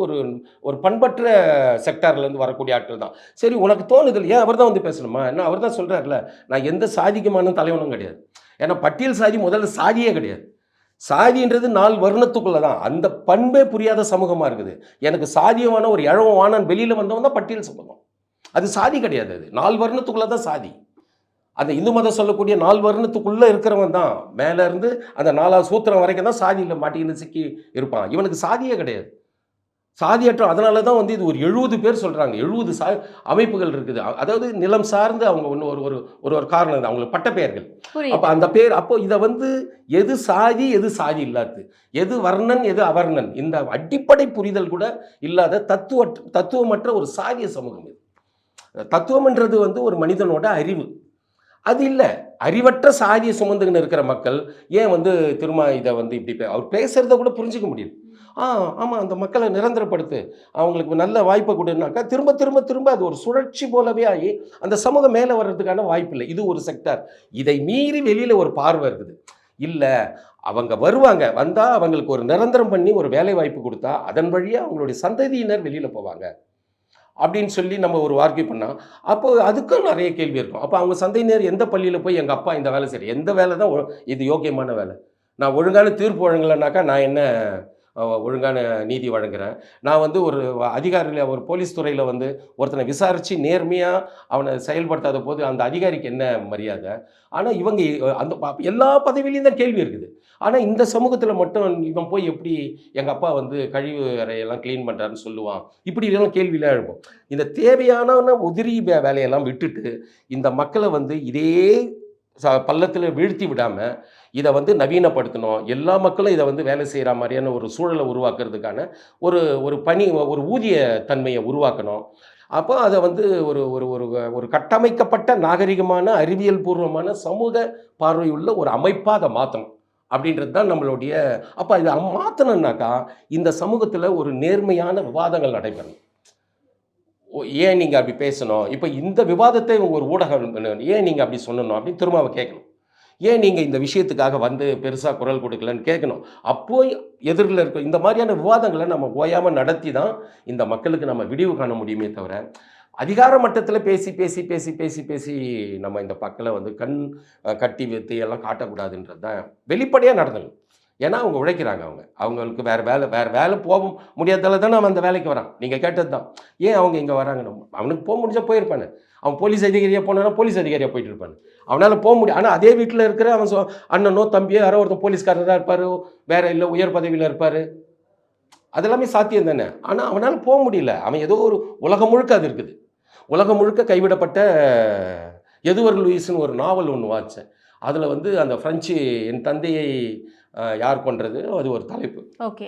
ஒரு பண்பற்ற செக்டார்லேருந்து வரக்கூடிய ஆட்கள் தான். சரி உனக்கு தோணுது இல்லையா, அவர் தான் வந்து பேசணுமா, என்ன அவர் தான் சொல்கிறார்ல, நான் எந்த சாதிக்குமான தலைவனும் கிடையாது. ஏன்னா பட்டியல் சாதி முதல்ல சாதியே கிடையாது. சாதின்றது 4 வருணத்துக்குள்ள தான். அந்த பண்பே புரியாத சமூகமாக இருக்குது. எனக்கு சாதியமான ஒரு இழவானான் வெளியில் வந்தவன் தான் பட்டியல் சமூகம். அது சாதி கிடையாது. அது 4 வருணத்துக்குள்ள தான் சாதி. அந்த இந்து மதம் சொல்லக்கூடிய 4 வருணத்துக்குள்ளே இருக்கிறவன் தான் மேலே இருந்து அந்த 4ஆவது சூத்திரம் வரைக்கும் தான் சாதியில் மாட்டின்னு சிக்கி இருப்பான். இவனுக்கு சாதியே கிடையாது, சாதியற்றம். அதனால தான் வந்து இது ஒரு 70 பேர் சொல்கிறாங்க, 70 அமைப்புகள் இருக்குது. அதாவது நிலம் சார்ந்து அவங்க ஒன்று ஒரு காரணம் தான் அவங்களுக்கு பட்ட பெயர்கள். அப்போ அந்த பேர், அப்போ இதை வந்து எது சாதி எது சாதி இல்லாது, எது வர்ணன் எது அவர்ணன், இந்த அடிப்படை புரிதல் கூட இல்லாத தத்துவமற்ற ஒரு சாதிய சமூகம் இது. தத்துவம்ன்றது வந்து ஒரு மனிதனோட அறிவு, அது இல்லை. அறிவற்ற சாதியை சுமந்துன்னு இருக்கிற மக்கள் ஏன் வந்து இதை வந்து இப்படி அவர் பேசுகிறத கூட புரிஞ்சிக்க முடியும். ஆமாம், அந்த மக்களை நிரந்தரப்படுத்து, அவங்களுக்கு நல்ல வாய்ப்பை கொடுனாக்கா திரும்ப திரும்ப திரும்ப அது ஒரு சுழற்சி போலவே ஆகி அந்த சமூகம் மேலே வர்றதுக்கான வாய்ப்பு இல்லை. இது ஒரு செக்டார். இதை மீறி வெளியில் ஒரு பார்வை இருக்குது. இல்லை, அவங்க வருவாங்க, வந்தால் அவங்களுக்கு ஒரு நிரந்தரம் பண்ணி ஒரு வேலை வாய்ப்பு கொடுத்தா அதன் வழியாக அவங்களுடைய சந்ததியினர் வெளியில் போவாங்க. அப்படின்னு சொல்லி நம்ம ஒரு வார்த்தை பண்ணால் அப்போ அதுக்கும் நிறைய கேள்வி இருக்கும். அப்போ அவங்க சந்தையினர் எந்த பள்ளியில் போய் எங்கள் அப்பா இந்த வேலை செய்கிறேன், எந்த வேலை தான் இது யோக்கியமான வேலை, நான் ஒழுங்கான தீர்ப்பு வழங்கலைனாக்கா நான் என்ன ஒழுங்கான நீதி வழங்குகிறேன், நான் வந்து ஒரு அதிகாரியில் ஒரு போலீஸ் துறையில் வந்து ஒருத்தனை விசாரித்து நேர்மையாக அவனை செயல்படுத்தாத போது அந்த அதிகாரிக்கு என்ன மரியாதை. ஆனால் இவங்க அந்த எல்லா பதவியிலையும் தான் கேள்வி இருக்குது. ஆனால் இந்த சமூகத்தில் மட்டும் இவன் போய் எப்படி எங்கள் அப்பா வந்து கழிவு அறையெல்லாம் க்ளீன் பண்ணுறாருன்னு சொல்லுவான், இப்படி எல்லாம் கேள்வியெல்லாம் எழுப்போம். இந்த தேவையான உதிரி வேலையெல்லாம் விட்டுட்டு இந்த மக்களை வந்து இதே பள்ளத்தில் வீழ்த்தி விடாமல் இதை வந்து நவீனப்படுத்தணும், எல்லா மக்களும் இதை வந்து வேலை செய்கிற மாதிரியான ஒரு சூழலை உருவாக்குறதுக்கான ஒரு ஒரு பணி, ஒரு ஊதிய தன்மையை உருவாக்கணும். அப்போ அதை வந்து ஒரு ஒரு ஒரு ஒரு கட்டமைக்கப்பட்ட நாகரிகமான அறிவியல் பூர்வமான சமூக பார்வையுள்ள ஒரு அமைப்பாக அதை மாற்றணும் அப்படின்றது தான் நம்மளுடைய. அப்போ இதை மாற்றணுன்னாக்கா இந்த சமூகத்தில் ஒரு நேர்மையான விவாதங்கள் நடைபெறணும். ஏன் நீங்கள் அப்படி பேசணும், இப்போ இந்த விவாதத்தை ஒரு ஊடகம் ஏன் நீங்கள் அப்படி சொல்லணும் அப்படின்னு திரும்ப அவன் கேட்கணும். ஏன் நீங்கள் இந்த விஷயத்துக்காக வந்து பெருசாக குரல் கொடுக்கலன்னு கேட்கணும். அப்போ எதிரில் இருக்க இந்த மாதிரியான விவாதங்களை நம்ம ஓயாமல் நடத்தி தான் இந்த மக்களுக்கு நம்ம விடிவு காண முடியுமே தவிர அதிகார மட்டத்தில் பேசி பேசி பேசி பேசி பேசி நம்ம இந்த மக்களை வந்து கண் கட்டி வைத்து எல்லாம் காட்டக்கூடாதுன்றது தான் வெளிப்படையாக நடந்தணும். ஏன்னா அவங்க உழைக்கிறாங்க, அவங்களுக்கு வேறு வேலை போக முடியாதால தானே அவன் அந்த வேலைக்கு வரான். நீங்கள் கேட்டது தான், ஏன் அவங்க இங்கே வராங்க, அவனுக்கு போக முடிஞ்சால் போயிருப்பானு. அவன் போலீஸ் அதிகாரியாக போனானா போலீஸ் அதிகாரியாக போயிட்டு இருப்பான், அவனால் போக முடியும். ஆனால் அதே வீட்டில் இருக்கிற அவன் அண்ணனோ தம்பியோ யாரோ ஒருத்தன் போலீஸ்காரராக இருப்பார், வேறு இல்லை உயர் பதவியில் இருப்பார், அதெல்லாமே சாத்தியம் தானே. ஆனால் அவனால் போக முடியல. அவன் ஏதோ ஒரு உலகம் முழுக்க அது இருக்குது. உலகம் முழுக்க கைவிடப்பட்ட எதுவர்ட் லூயிஸ்னு ஒரு நாவல் ஒன்று வாசித்தேன். அதில் வந்து அந்த ஃப்ரெஞ்சு என் தந்தையை யார் கொன்றது, அது ஒரு தலைப்பு. ஓகே,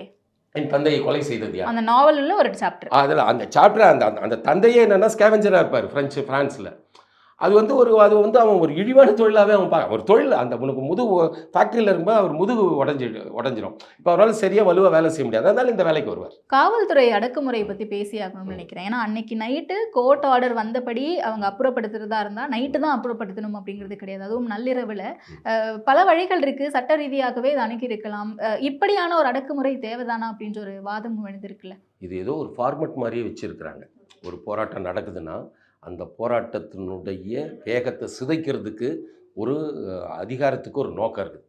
என் தந்தையை கொலை செய்தது யார், அந்த நாவலில் ஒரு சாப்டர். அதில் அந்த சாப்டர் அந்த தந்தையே என்னென்னா ஸ்கேவெஞ்சராக இருப்பார் ஃப்ரான்ஸில். அது வந்து அவன் ஒரு இழிவான தொழிலாகவே அவன் ஒரு தொழில். அந்த உனக்கு முதுகு ஃபேக்ட்ரியில் இருக்கும்போது அவர் முதுகு உடஞ்சிடும். இப்போ அவரால் சரியாக வலுவாக வேலை செய்ய முடியாது, அதனால இந்த வேலைக்கு வருவார். காவல்துறை அடக்குமுறையை பற்றி பேசியாகணும்னு நினைக்கிறேன். ஏன்னா அன்னைக்கு நைட்டு கோர்ட் ஆர்டர் வந்தபடி அவங்க அப்புறப்படுத்துறதா இருந்தால் நைட்டு தான் அப்புறப்படுத்தணும் அப்படிங்கிறது கிடையாது. அதுவும் நள்ளிரவில் பல வழிகள் இருக்குது, சட்ட ரீதியாகவே இதை அணுகி இருக்கலாம். இப்படியான ஒரு அடக்குமுறை தேவைதானா அப்படின்ற ஒரு வாதம் எழுந்திருக்குல்ல. இது ஏதோ ஒரு ஃபார்மெட் மாதிரியே வச்சுருக்கிறாங்க. ஒரு போராட்டம் நடக்குதுன்னா அந்த போராட்டத்தினுடைய வேகத்தை சிதைக்கிறதுக்கு ஒரு அதிகாரத்துக்கு ஒரு நோக்கம் இருக்குது.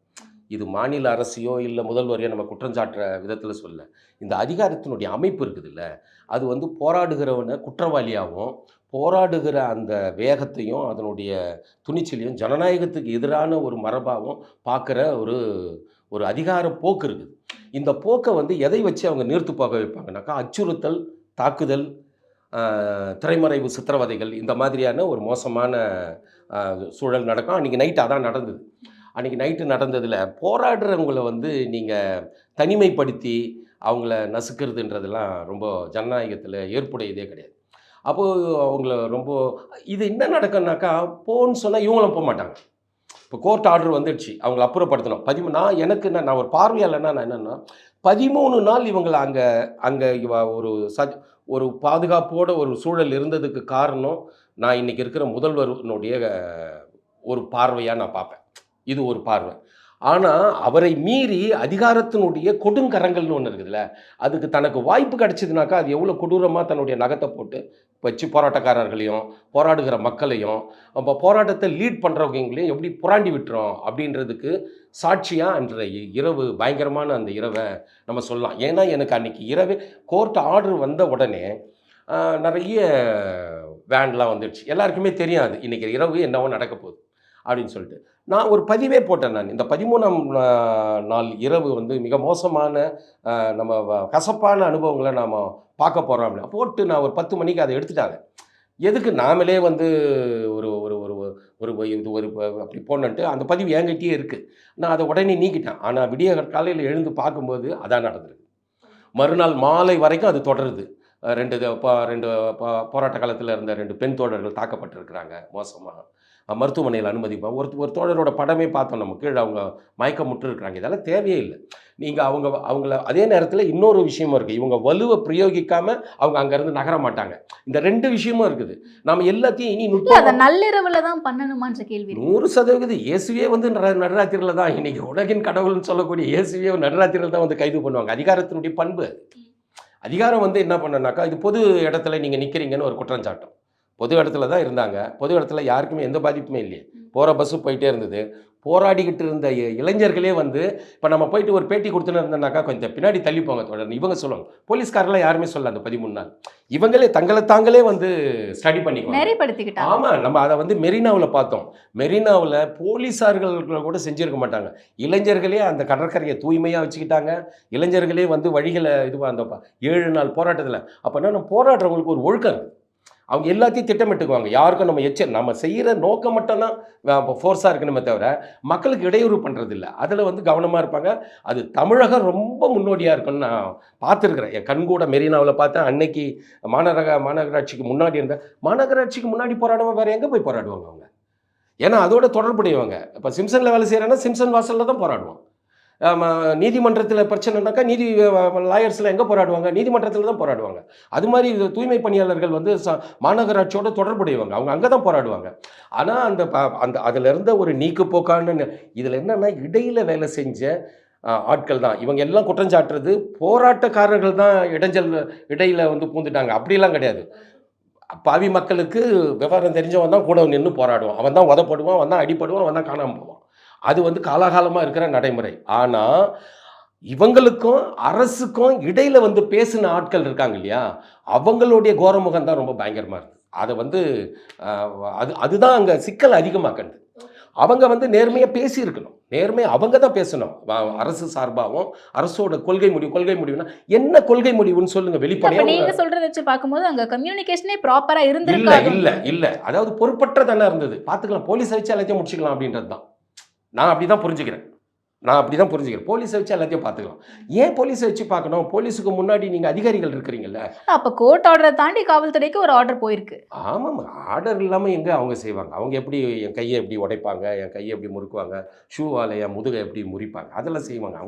இது மாநில அரசையோ இல்லை முதல்வரையோ நம்ம குற்றஞ்சாட்டுற விதத்தில் சொல்ல, இந்த அதிகாரத்தினுடைய அமைப்பு இருக்குது இல்லை, அது வந்து போராடுகிறவனை குற்றவாளியாகவும் போராடுகிற அந்த வேகத்தையும் அதனுடைய துணிச்சலையும் ஜனநாயகத்துக்கு எதிரான ஒரு மரபாகவும் பார்க்குற ஒரு அதிகார போக்கு இருக்குது. இந்த போக்கை வந்து எதை வச்சு அவங்க நீர்த்து போக வைப்பாங்கனாக்கா அச்சுறுத்தல், தாக்குதல், திரைமறைவு சித்திரவதைகள், இந்த மாதிரியான ஒரு மோசமான சூழல் நடக்கும். அன்றைக்கி நைட்டு அதான் நடந்தது. அன்றைக்கி நைட்டு நடந்ததில் போராடுறவங்களை வந்து நீங்கள் தனிமைப்படுத்தி அவங்கள நசுக்கிறதுன்றதெல்லாம் ரொம்ப ஜனநாயகத்தில் ஏற்புடையதே கிடையாது. அப்போது அவங்கள ரொம்ப இது என்ன நடக்கும்னாக்கா, போன்னு சொன்னால் இவங்களும் போக மாட்டாங்க. இப்போ கோர்ட் ஆர்டர் வந்துடுச்சு, அவங்கள அப்புறப்படுத்தணும். நான் ஒரு பார்வையாளர்னா நான் என்னென்னா 13 நாள் இவங்களை அங்கே ஒரு பாதுகாப்போட ஒரு சூழல் இருந்ததுக்கு காரணம் நான் இன்றைக்கி இருக்கிற முதல்வருடைய ஒரு பார்வையாக நான் பார்ப்பேன். இது ஒரு பார்வை. ஆனால் அவரை மீறி அதிகாரத்தினுடைய கொடுங்கரங்கள்னு ஒன்று இருக்குதுல்ல, அதுக்கு தனக்கு வாய்ப்பு கிடச்சிதுனாக்கா அது எவ்வளோ கொடூரமாக தன்னுடைய நகத்தை போட்டு வச்சு போராட்டக்காரர்களையும் போராடுகிற மக்களையும் நம்ம போராட்டத்தை லீட் பண்ணுறவங்களையும் எப்படி புராண்டி விட்டுறோம் அப்படின்றதுக்கு சாட்சியாக அன்றைய இரவு பயங்கரமான அந்த இரவை நம்ம சொல்லலாம். ஏன்னா எனக்கு அன்றைக்கி இரவே கோர்ட் ஆர்டர் வந்த உடனே நிறைய வேன்லாம் வந்துடுச்சு. எல்லாருக்குமே தெரியாது இன்றைக்கி இரவு என்னவோ நடக்க போகுது அப்படின்னு சொல்லிட்டு நான் ஒரு பதிவே போட்டேன். நான் இந்த 13ஆம் நாள் இரவு வந்து மிக மோசமான நம்ம கசப்பான அனுபவங்களை நாம் பார்க்க போகிறோம் அப்படின்னு போட்டு நான் ஒரு 10 மணிக்கு அதை எடுத்துட்டாங்க. எதுக்கு நாமளே வந்து ஒரு ஒரு ஒரு ஒரு இது ஒரு அப்படி போனன்ட்டு அந்த பதிவு என்கிட்டயே இருக்குது. நான் அதை உடனே நீக்கிட்டேன். ஆனால் விடிய காலையில் எழுந்து பார்க்கும்போது அதான் நடந்திருக்கு. மறுநாள் மாலை வரைக்கும் அது தொடருது. ரெண்டு போராட்ட காலத்தில் இருந்த 2 பெண் தோழர்கள் தாக்கப்பட்டிருக்கிறாங்க மோசமாக. மருத்துவமனையில் அனுமதிப்போம். ஒரு தோழரோட படமே பார்த்தோம், நம்ம கீழே அவங்க மயக்கமுற்று இருக்கிறாங்க. இதெல்லாம் தேவையே இல்லை. நீங்கள் அவங்கள அதே நேரத்தில் இன்னொரு விஷயமும் இருக்குது. இவங்க வலுவை பிரயோகிக்காமல் அவங்க அங்கேருந்து நகர மாட்டாங்க. இந்த 2 விஷயமும் இருக்குது. நம்ம எல்லாத்தையும் இனி நள்ளிரவில் தான் பண்ணணுமான்ற கேள்வி 100% இயேசுவே வந்து நடுராத்திரியில் தான், இன்னைக்கு உலகின் கடவுள்னு சொல்லக்கூடிய இயேசுவே நடுராத்திரியில் தான் வந்து கைது பண்ணுவாங்க. அதிகாரத்தினுடைய பண்பு. அதிகாரம் வந்து என்ன பண்ணனாக்கா, இது பொது இடத்துல நீங்கள் நிற்கிறீங்கன்னு ஒரு குற்றஞ்சாட்டம். பொது இடத்துல தான் இருந்தாங்க. பொது இடத்துல யாருக்குமே எந்த பாதிப்புமே இல்லையே. போகிற பஸ்ஸு போயிட்டே இருந்தது. போராடிக்கிட்டு இருந்த இளைஞர்களே வந்து இப்போ நம்ம போயிட்டு ஒரு பேட்டி கொடுத்துன்னு இருந்தோம்னாக்கா, கொஞ்சம் பின்னாடி தள்ளி போங்க தொடர்ந்து இவங்க சொல்லுவாங்க. போலீஸ்காரெலாம் யாருமே சொல்லல அந்த 13 நாள். இவங்களே தங்களை தாங்களே வந்து ஸ்டடி பண்ணிக்குவாங்க. நெறிப்படுத்திக்கிட்டாங்க. ஆமாம், நம்ம அதை வந்து மெரினாவில் பார்த்தோம். மெரினாவில் போலீஸார்கள் கூட செஞ்சுருக்க மாட்டாங்க. இளைஞர்களே அந்த கடற்கரையை தூய்மையாக வச்சுக்கிட்டாங்க. இளைஞர்களே வந்து வழிகளை இதுவாக அந்த 7 நாள் போராட்டத்தில். அப்போனா நம்ம போராடுறவங்களுக்கு ஒரு ஒழுக்கம் இருக்குது. அவங்க எல்லாத்தையும் திட்டமிட்டுக்குவாங்க. யாருக்கும் நம்ம செய்கிற நோக்கம் மட்டும்தான் ஃபோர்ஸாக இருக்கணுமே தவிர மக்களுக்கு இடையூறு பண்ணுறதில்ல. அதில் வந்து கவனமாக இருப்பாங்க. அது தமிழகம் ரொம்ப முன்னோடியாக இருக்குன்னு நான் பார்த்துருக்குறேன். என் கண்கூட மெரினாவில் பார்த்தேன். அன்னைக்கு மாநகராட்சிக்கு முன்னாடி மாநகராட்சிக்கு முன்னாடி போராடாமல் வேறு எங்கே போய் போராடுவாங்க அவங்க? ஏன்னா அதோட தொடர்புடையவங்க. இப்போ சிம்சனில் வேலை செய்கிறாங்கன்னா சிம்சன் வாசலில் தான் போராடுவோம். நீதிமன்றத்தில் பிரச்சனைனாக்கா லாயர்ஸில் எங்கே போராடுவாங்க? நீதிமன்றத்தில் தான் போராடுவாங்க. அது மாதிரி தூய்மை பணியாளர்கள் வந்து மாநகராட்சியோட தொடர்புடையவங்க. அவங்க அங்கே தான் போராடுவாங்க. ஆனால் அந்த அதில் இருந்த ஒரு நீக்குப்போக்கான இதில் என்னென்னா இடையில் வேலை செஞ்ச ஆட்கள் தான் இவங்க எல்லாம் குற்றஞ்சாட்டுறது. போராட்டக்காரர்கள் தான் இடையில் வந்து பூந்துட்டாங்க. அப்படிலாம் கிடையாது. பாவி மக்களுக்கு விவரம் தெரிஞ்சவன் தான் கூட நின்று போராடுவான். அவன் தான் உதப்படுவான், அவன் தான் அடிப்படுவான், அவன் தான் காணாமல் போவான். அது வந்து காலாகாலமாக இருக்கிற நடைமுறை. ஆனால் இவங்களுக்கும் அரசுக்கும் இடையில் வந்து பேசின ஆட்கள் இருக்காங்க இல்லையா, அவங்களுடைய கோரமுகம் தான் ரொம்ப பயங்கரமாக இருக்குது. அதை வந்து அதுதான் அங்கே சிக்கல் அதிகமாக்குது. அவங்க வந்து நேர்மையாக பேசியிருக்கணும். நேர்மையாக அவங்க தான் பேசணும். அரசு சார்பாகவும் அரசோட கொள்கை முடிவுனா என்ன கொள்கை முடிவுன்னு சொல்லுங்க வெளிப்படையாக. நீங்க சொல்றத வச்சு பார்க்கும்போது அங்க கம்யூனிகேஷனே ப்ராப்பரா இருந்திருக்காது. இல்ல அதாவது பொறுப்பற்றதானே இருந்தது. பார்த்துக்கலாம், போலீஸை வச்சு எல்லாத்தையும் முடிச்சுக்கலாம் அப்படின்றது தான் நான் அப்படி தான் புரிஞ்சுக்கிறேன். போலீஸை வச்சு எல்லாத்தையும் பார்த்துக்கலாம். ஏன் போலீஸை வச்சு பார்க்கணும்? போலீஸுக்கு முன்னாடி நீங்கள் அதிகாரிகள் இருக்கிறீங்கல்ல. அப்போ கோர்ட் ஆர்டரை தாண்டி காவல்துறைக்கு ஒரு ஆர்டர் போயிருக்கு. ஆமாம், ஆர்டர் இல்லாமல் எங்கே அவங்க செய்வாங்க? அவங்க எப்படி என் கையை எப்படி உடைப்பாங்க, என் கையை எப்படி முறுக்குவாங்க, ஷூவால் என் முதுகை எப்படி முறிப்பாங்க, அதெல்லாம் செய்வாங்க.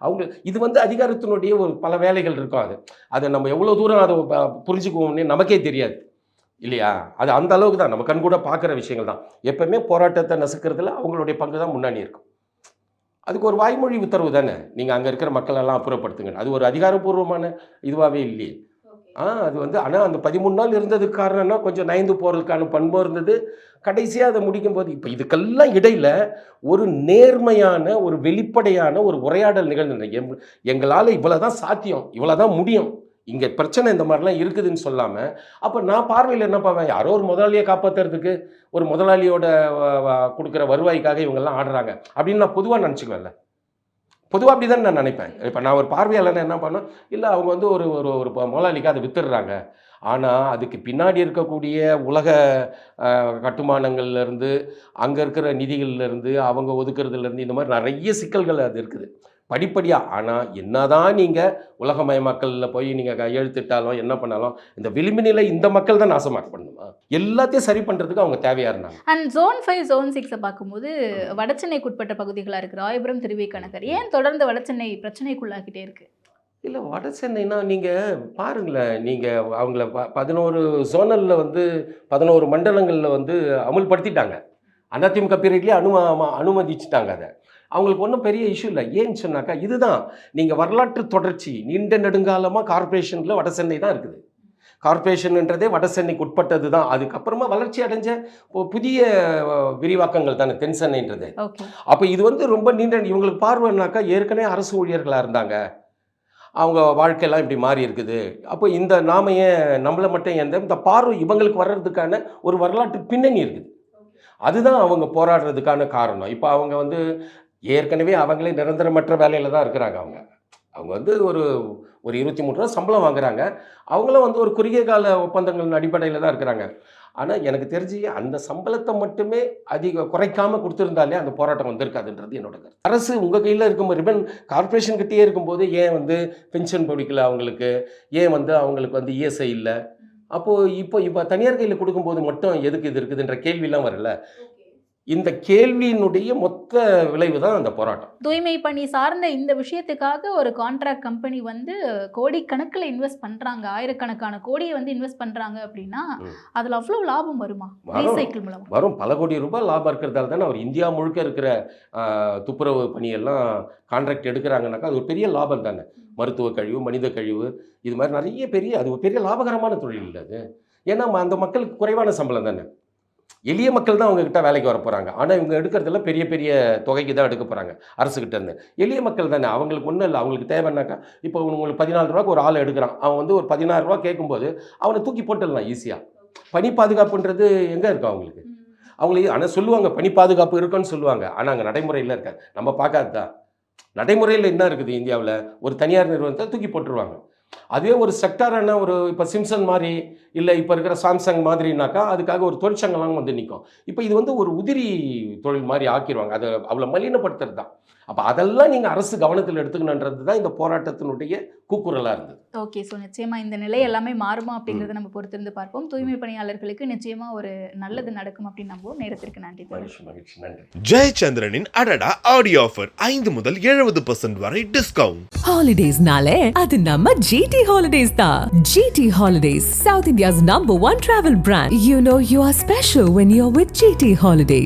அவங்க இது வந்து அதிகாரத்தினுடைய ஒரு பல வேலைகள் இருக்கும். அதை நம்ம எவ்வளோ தூரம் அதை புரிஞ்சுக்குவோம்னே நமக்கே தெரியாது இல்லையா? அது அந்த அளவுக்கு தான் நம்ம கண் கூட பார்க்குற விஷயங்கள் தான். எப்பவுமே போராட்டத்தை நசுக்கிறதுல அவங்களுடைய பங்கு தான் முன்னாடி இருக்கும். அதுக்கு ஒரு வாய்மொழி உத்தரவு தானே, நீங்கள் அங்கே இருக்கிற மக்களெல்லாம் அப்புறப்படுத்துங்க. அது ஒரு அதிகாரப்பூர்வமான இதுவாகவே இல்லையே. அது வந்து ஆனால் அந்த 13 நாள் இருந்ததுக்கு காரணம்னா கொஞ்சம் நயந்து போகிறதுக்கான பண்பு இருந்தது. கடைசியாக அதை முடிக்கும்போது இப்போ இதுக்கெல்லாம் இடையில் ஒரு நேர்மையான ஒரு வெளிப்படையான ஒரு உரையாடல் நிகழ்ந்தது. எங்களால் இவ்வளோ தான் சாத்தியம், இவ்வளோ தான் முடியும், இங்கே பிரச்சனை இந்த மாதிரிலாம் இருக்குதுன்னு சொல்லாமல், அப்போ நான் பார்வையில் என்ன பார்ப்பேன், யாரோ ஒரு முதலாளியை காப்பாற்றுறதுக்கு ஒரு முதலாளியோட கொடுக்குற வருவாய்க்காக இவங்கெல்லாம் ஆடுறாங்க அப்படின்னு நான் பொதுவாக நினச்சிக்குவேன்ல. பொதுவாக அப்படி தான் நான் நினைப்பேன். இப்போ நான் ஒரு பார்வையாளர் என்ன பண்ணேன், இல்லை அவங்க வந்து ஒரு ஒரு முதலாளிக்கு அதை வித்துடுறாங்க. ஆனால் அதுக்கு பின்னாடி இருக்கக்கூடிய உலக கட்டுமானங்கள்லேருந்து, அங்கே இருக்கிற நிதிகள்லேருந்து, அவங்க ஒதுக்குறதுலேருந்து, இந்த மாதிரி நிறைய சிக்கல்கள் அது இருக்குது படிப்படியாக. ஆனால் என்னதான் நீங்கள் உலகமயமாக்கலில் போய் நீங்கள் கையெழுத்திட்டாலும் என்ன பண்ணாலும் இந்த விளிம்பு நிலை இந்த மக்கள் தான் நாசமாக பண்ணணுமா? எல்லாத்தையும் சரி பண்ணுறதுக்கு அவங்க தேவையாக இருந்தாங்க. அண்ட் Zone 5 Zone 6 பார்க்கும்போது வடசென்னைக்குட்பட்ட பகுதிகளாக இருக்குது ராயபுரம், திருவிக்கணக்கர். ஏன் தொடர்ந்து வடசென்னை பிரச்சனைக்குள்ளாக்கிட்டே இருக்குது? இல்லை, வட சென்னைனா நீங்கள் பாருங்களேன், நீங்கள் அவங்கள 11 ஜோனலில் வந்து 11 மண்டலங்களில் வந்து அமுல்படுத்திட்டாங்க. அதிமுக பீரியட்லேயே அனுமதிச்சுட்டாங்க. அதை அவங்களுக்கு ஒன்றும் பெரிய இஷ்யூ இல்லை. ஏன்னு சொன்னாக்கா இதுதான் நீங்கள் வரலாற்று தொடர்ச்சி நீண்ட நெடுங்காலமாக கார்பரேஷனில் வட சென்னை தான் இருக்குது. கார்பரேஷன்ன்றதே வட சென்னைக்கு உட்பட்டது தான். அதுக்கப்புறமா வளர்ச்சி அடைஞ்ச புதிய விரிவாக்கங்கள் தானே தென் சென்னைன்றது. அப்போ இது வந்து ரொம்ப நீண்ட இவங்களுக்கு பார்வைனாக்கா ஏற்கனவே அரசு ஊழியர்களாக இருந்தாங்க, அவங்க வாழ்க்கையெல்லாம் இப்படி மாறி இருக்குது. அப்போ இந்த நாம ஏன் நம்மளை மட்டும் இந்த பார்வை இவங்களுக்கு வர்றதுக்கான ஒரு வரலாற்று பின்னணி இருக்குது. அதுதான் அவங்க போராடுறதுக்கான காரணம். இப்போ அவங்க வந்து ஏற்கனவே அவங்களே நிரந்தரமற்ற வேலையில் தான் இருக்கிறாங்க. அவங்க வந்து ஒரு 23 ரூபா சம்பளம் வாங்குறாங்க. அவங்களும் வந்து ஒரு குறுகிய கால ஒப்பந்தங்கள் அடிப்படையில் தான் இருக்கிறாங்க. ஆனால் எனக்கு தெரிஞ்சு அந்த சம்பளத்தை மட்டுமே குறைக்காமல் கொடுத்துருந்தாலே அந்த போராட்டம் வந்திருக்காதுன்றது என்னோட கருத்து. அரசு உங்கள் கையில் இருக்கும்போது ரிபன் கார்பரேஷன் கிட்டேயே இருக்கும்போது ஏன் வந்து பென்ஷன் பிடிக்கல அவங்களுக்கு, ஏன் வந்து அவங்களுக்கு வந்து இஎஸ்ஐ இல்லை, அப்போது இப்போ தனியார் கையில் கொடுக்கும்போது மட்டும் எதுக்கு இது இருக்குதுன்ற கேள்வியெல்லாம் வரல. இந்த கேள்வியினுடைய மொத்த விளைவு தான் அந்த போராட்டம். தூய்மை பணி சார்ந்த இந்த விஷயத்துக்காக ஒரு கான்ட்ராக்ட் கம்பெனி வந்து கோடிக்கணக்கில் இன்வெஸ்ட் பண்றாங்க, ஆயிரக்கணக்கான கோடியை வந்து இன்வெஸ்ட் பண்றாங்க அப்படின்னா அதுல அவ்வளவு லாபம் வருமா ரீசைக்கிள் மூலமா? வரும். பல கோடி ரூபாய் லாபம் இருக்கிறதால தானே அவர் இந்தியா முழுக்க இருக்கிற துப்புரவு பணியெல்லாம் கான்ட்ராக்ட் எடுக்கிறாங்கனாக்கா அது ஒரு பெரிய லாபம் தானே. மருத்துவ கழிவு, மனித கழிவு, இது மாதிரி நிறைய அது ஒரு பெரிய லாபகரமான தொழில் இல்லை அது. ஏன்னா அந்த மக்களுக்கு குறைவான சம்பளம் தானே. எளிய மக்கள் தான் அவங்ககிட்ட வேலைக்கு வர போகிறாங்க. ஆனால் இவங்க எடுக்கிறதெல்லாம் பெரிய பெரிய தொகைக்கு தான் எடுக்க போகிறாங்க அரசுக்கிட்ட இருந்து. எளிய மக்கள் தானே, அவங்களுக்கு ஒன்றும் இல்லை. அவங்களுக்கு தேவைன்னாக்கா இப்போ உங்களுக்கு 14 ரூபாய்க்கு ஒரு ஆள் எடுக்கிறான், அவன் வந்து ஒரு 16 ரூபா கேட்கும்போது அவனை தூக்கி போட்டுடலாம் ஈஸியாக. பணி பாதுகாப்புன்றது எங்கே இருக்கும் அவங்களுக்கு? அவங்களுக்கு ஆனால் சொல்லுவாங்க பணி பாதுகாப்பு இருக்குன்னு சொல்லுவாங்க, ஆனால் அங்கே நடைமுறையில் இருக்காது. நம்ம பார்க்காது தான். நடைமுறையில் என்ன இருக்குது இந்தியாவில்? ஒரு தனியார் நிறுவனத்தை தூக்கி போட்டுருவாங்க. அதுவே ஒரு செக்டாரான ஒரு இப்போ சிம்சன் மாதிரி இல்லை இப்போ இருக்கிற சாம்சங் மாதிரினாக்கா அதுக்காக ஒரு தொழிற்சங்கம்லாம் வந்து நிற்கும். இப்போ இது வந்து ஒரு உதிரி தொழில் மாதிரி ஆக்கிடுவாங்க. அதை அவ்வளோ மலினப்படுத்துறது தான். அப்போ அதெல்லாம் நீங்கள் அரசு கவனத்தில் எடுத்துக்கணுன்றது தான் இந்த போராட்டத்தினுடைய கூக்குரலாக இருந்தது. ஓகே, ஸோ நிச்சயமா இந்த நிலை எல்லாமே மாறுமா அப்படிங்கிறத நம்ம பொறுத்திருந்து பார்ப்போம். தூய்மை பணியாளர்களுக்கு நிச்சயமா ஒரு நல்லது நடக்கும் அப்படின்னு நம்புவோம். நேரத்திற்கு நன்றி. மகிழ்ச்சி, நன்றி. ஜெயச்சந்திரனின் அடடா ஆடியோ ஆஃபர் 5 முதல் 70% வரை டிஸ்கவுண்ட். Holidays-நாலே அது நம்ம GT Holidays தான். GT Holidays, South India's #1 travel brand. You know you are special when you're with GT Holidays.